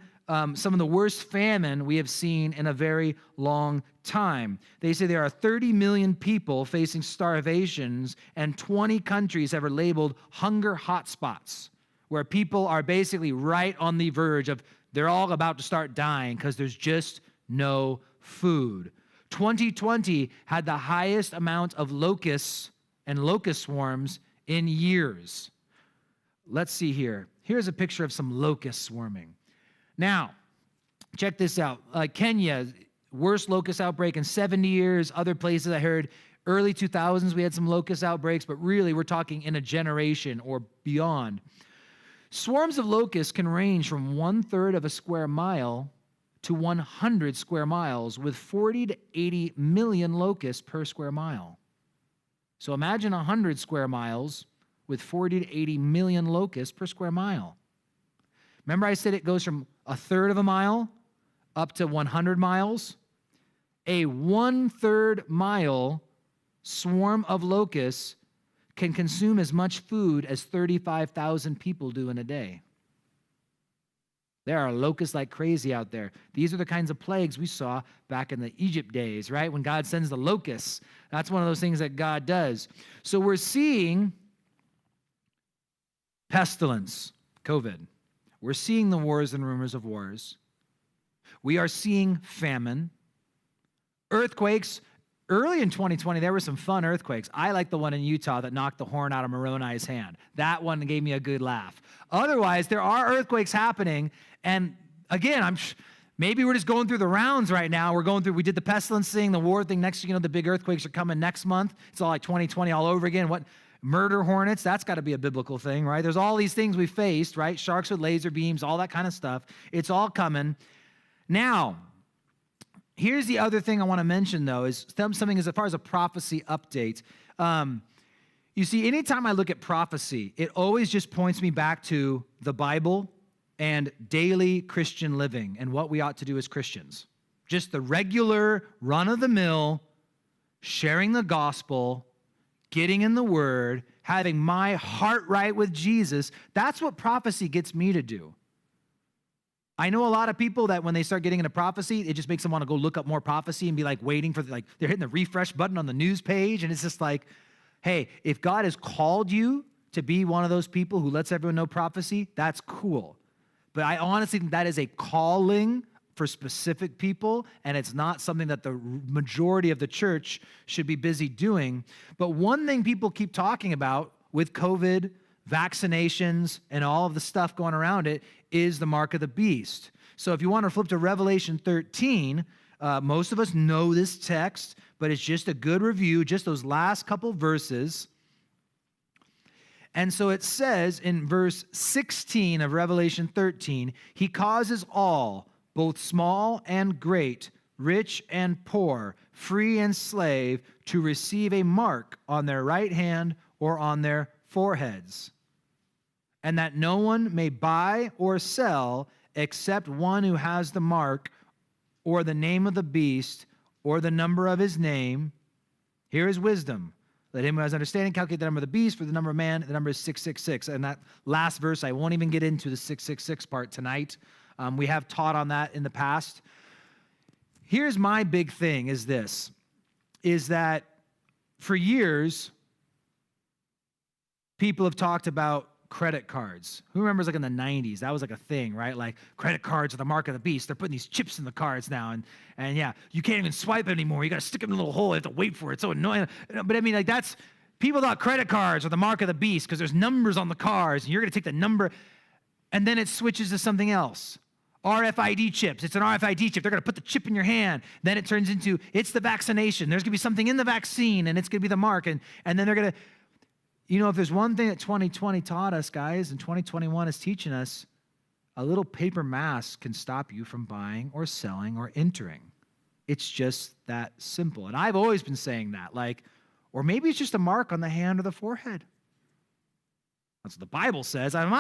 some of the worst famine we have seen in a very long time. They say there are 30 million people facing starvations, and 20 countries have labeled hunger hotspots, where people are basically right on the verge of, they're all about to start dying because there's just no food. 2020 had the highest amount of locusts and locust swarms in years. Let's see here. Here's a picture of some locust swarming. Now, check this out. Kenya, worst locust outbreak in 70 years. Other places I heard early 2000s we had some locust outbreaks, but really we're talking in a generation or beyond. Swarms of locusts can range from 1/3 of a square mile to 100 square miles, with 40 to 80 million locusts per square mile. So imagine 100 square miles with 40 to 80 million locusts per square mile. Remember I said it goes from 1/3 of a mile up to 100 miles? A 1/3 mile swarm of locusts can consume as much food as 35,000 people do in a day. There are locusts like crazy out there. These are the kinds of plagues we saw back in the Egypt days, right? When God sends the locusts. That's one of those things that God does. So we're seeing pestilence, COVID. We're seeing the wars and rumors of wars. We are seeing famine. Earthquakes. Early in 2020, there were some fun earthquakes. I like the one in Utah that knocked the horn out of Moroni's hand. That one gave me a good laugh. Otherwise, there are earthquakes happening. And again, maybe we're just going through the rounds right now. We did the pestilence thing, the war thing. Next, the big earthquakes are coming next month. It's all like 2020 all over again. What? Murder hornets, that's got to be a biblical thing, right? There's all these things we faced, right? Sharks with laser beams, all that kind of stuff. It's all coming. Now, here's the other thing I want to mention, though, is something as far as a prophecy update. You see, anytime I look at prophecy, it always just points me back to the Bible and daily Christian living and what we ought to do as Christians. Just the regular, run-of-the-mill, sharing the gospel, getting in the Word, having my heart right with Jesus. That's what prophecy gets me to do. I know a lot of people that when they start getting into prophecy, it just makes them want to go look up more prophecy and be like waiting for, they're hitting the refresh button on the news page. And it's just like, hey, if God has called you to be one of those people who lets everyone know prophecy, that's cool. But I honestly think that is a calling for specific people, and it's not something that the majority of the church should be busy doing. But one thing people keep talking about with COVID, vaccinations, and all of the stuff going around it is the mark of the beast. So if you want to flip to Revelation 13, most of us know this text, but it's just a good review, just those last couple verses. And so it says in verse 16 of Revelation 13, he causes all, both small and great, rich and poor, free and slave, to receive a mark on their right hand or on their foreheads, and that no one may buy or sell except one who has the mark or the name of the beast or the number of his name. Here is wisdom. Let him who has understanding calculate the number of the beast, for the number of man, the number is 666. And that last verse, I won't even get into the 666 part tonight. We have taught on that in the past. Here's my big thing is this, is that for years, people have talked about credit cards. Who remembers like in the 90s? That was like a thing, right? Like credit cards are the mark of the beast. They're putting these chips in the cards now. And yeah, you can't even swipe anymore. You got to stick them in a little hole. You have to wait for it. It's so annoying. But I mean, like people thought credit cards are the mark of the beast because there's numbers on the cards and you're going to take the number. And then it switches to something else. RFID chips. It's an RFID chip. They're going to put the chip in your hand. Then it turns into, it's the vaccination. There's going to be something in the vaccine and it's going to be the mark. And then they're going to, if there's one thing that 2020 taught us, guys, and 2021 is teaching us, a little paper mask can stop you from buying or selling or entering. It's just that simple. And I've always been saying that, or maybe it's just a mark on the hand or the forehead. That's what the Bible says. I'm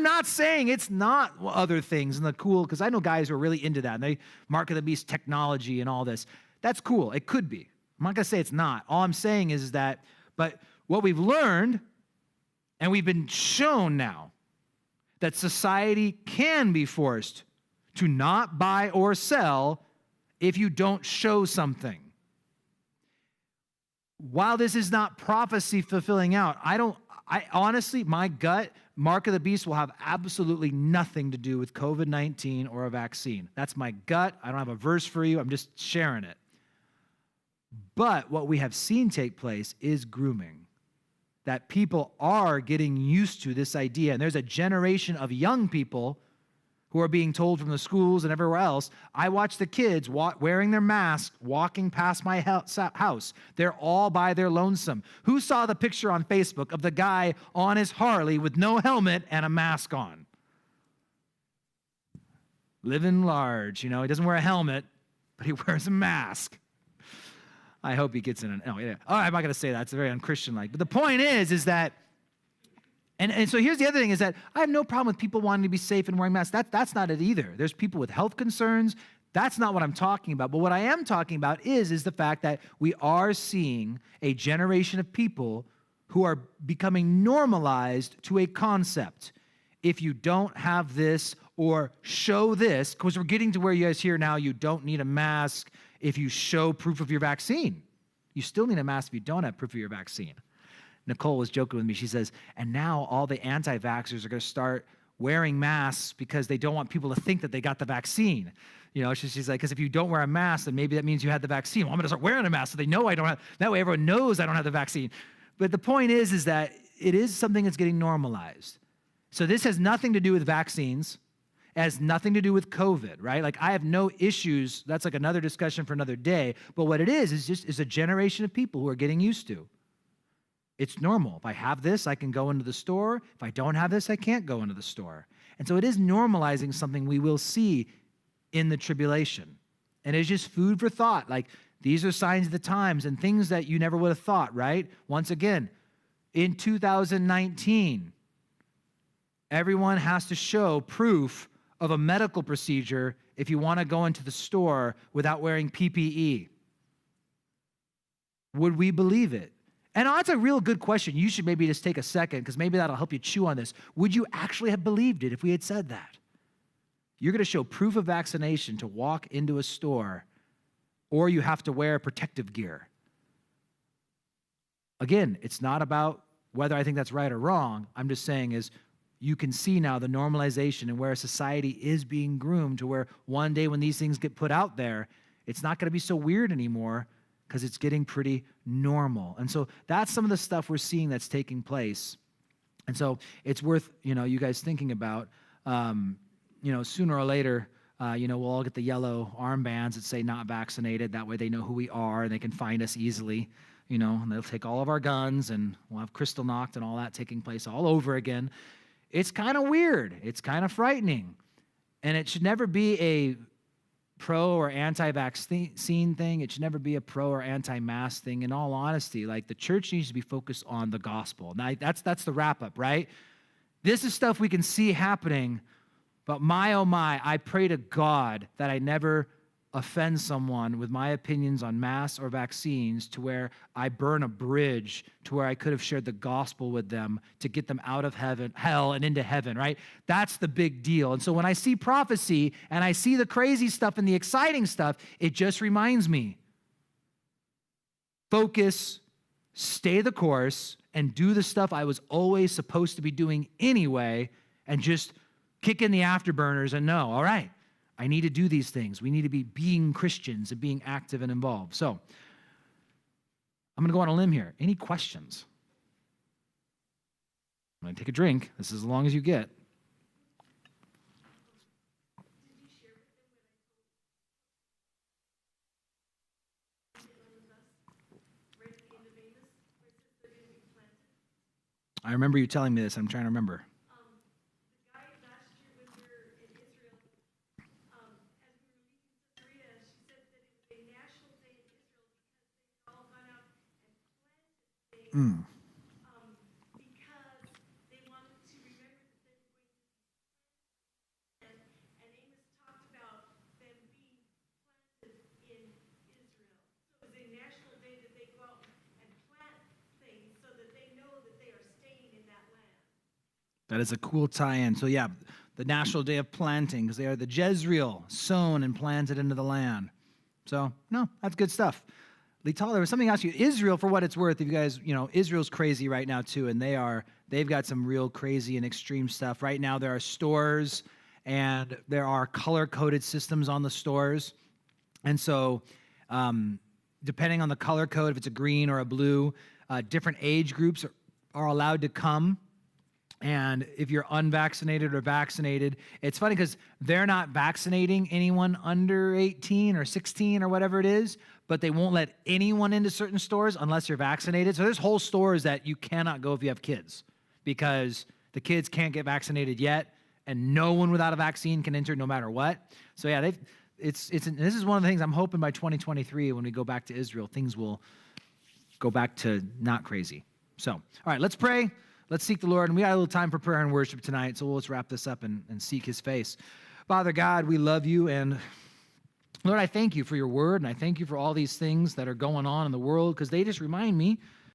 not saying it's not other things and the cool, because I know guys who are really into that, and they mark of the beast technology and all this. That's cool. It could be. I'm not going to say it's not. All I'm saying is that, but what we've learned, and we've been shown now, that society can be forced to not buy or sell if you don't show something. While this is not prophecy fulfilling out, I honestly, my gut, mark of the beast will have absolutely nothing to do with COVID-19 or a vaccine. That's my gut. I don't have a verse for you. I'm just sharing it. But what we have seen take place is grooming. That people are getting used to this idea. And there's a generation of young people who are being told from the schools and everywhere else. I watch the kids wearing their masks, walking past my house. They're all by their lonesome. Who saw the picture on Facebook of the guy on his Harley with no helmet and a mask on? Living large, he doesn't wear a helmet, but he wears a mask. I hope he gets in an, oh yeah. All right, I'm not going to say that. It's very unchristian-like. But the point is that, and so here's the other thing is that I have no problem with people wanting to be safe and wearing masks. That's not it either. There's people with health concerns. That's not what I'm talking about. But what I am talking about is the fact that we are seeing a generation of people who are becoming normalized to a concept. If you don't have this or show this, because we're getting to where you guys hear now, you don't need a mask if you show proof of your vaccine. You still need a mask if you don't have proof of your vaccine. Nicole was joking with me. She says, and now all the anti-vaxxers are going to start wearing masks because they don't want people to think that they got the vaccine. She's like, because if you don't wear a mask, then maybe that means you had the vaccine. Well, I'm going to start wearing a mask so they know I don't have, that way everyone knows I don't have the vaccine. But the point is that it is something that's getting normalized. So this has nothing to do with vaccines. It has nothing to do with COVID, right? I have no issues. That's another discussion for another day. But what it is a generation of people who are getting used to. It's normal. If I have this, I can go into the store. If I don't have this, I can't go into the store. And so it is normalizing something we will see in the tribulation. And it's just food for thought. These are signs of the times and things that you never would have thought, right? Once again, in 2019, everyone has to show proof of a medical procedure if you want to go into the store without wearing PPE. Would we believe it? And that's a real good question. You should maybe just take a second, because maybe that'll help you chew on this. Would you actually have believed it if we had said that? You're going to show proof of vaccination to walk into a store, or you have to wear protective gear. Again, it's not about whether I think that's right or wrong. I'm just saying you can see now the normalization and where society is being groomed to where one day when these things get put out there, it's not going to be so weird anymore because it's getting pretty normal. And so that's some of the stuff we're seeing that's taking place. And so it's worth, you guys thinking about, sooner or later, we'll all get the yellow armbands that say not vaccinated. That way they know who we are and they can find us easily, and they'll take all of our guns and we'll have crystal knocked and all that taking place all over again. It's kind of weird. It's kind of frightening. And it should never be a pro or anti-vaccine thing. It should never be a pro or anti-mask thing. In all honesty, like the church needs to be focused on the gospel. Now, that's the wrap-up, right? This is stuff we can see happening, but my, oh my, I pray to God that I never offend someone with my opinions on masks or vaccines to where I burn a bridge to where I could have shared the gospel with them to get them out of hell and into heaven, right? That's the big deal. And so when I see prophecy and I see the crazy stuff and the exciting stuff, it just reminds me, focus, stay the course, and do the stuff I was always supposed to be doing anyway, and just kick in the afterburners and know, all right, I need to do these things. We need to be being Christians and being active and involved. So I'm going to go on a limb here. Any questions? I'm going to take a drink. This is as long as you get. I remember you telling me this. I'm trying to remember. Because they wanted to remember that they were going to be planted, and Amos talked about them being planted in Israel. So it was a national day that they go out and plant things so that they know that they are staying in that land. That is a cool tie-in. So yeah, the National Day of Planting, because they are the Jezreel, sown and planted into the land. So, no, that's good stuff. Lital, there was something else. Israel, for what it's worth, if you guys, Israel's crazy right now too, and they've got some real crazy and extreme stuff. Right now there are stores and there are color-coded systems on the stores. And so depending on the color code, if it's a green or a blue, different age groups are allowed to come. And if you're unvaccinated or vaccinated, it's funny because they're not vaccinating anyone under 18 or 16 or whatever it is, but they won't let anyone into certain stores unless you're vaccinated. So there's whole stores that you cannot go if you have kids because the kids can't get vaccinated yet, and no one without a vaccine can enter no matter what. So yeah, this is one of the things I'm hoping by 2023 when we go back to Israel, things will go back to not crazy. So, all right, let's pray. Let's seek the Lord. And we got a little time for prayer and worship tonight, so let's wrap this up and seek his face. Father God, we love you, and Lord, I thank you for your word, and I thank you for all these things that are going on in the world, because they just remind me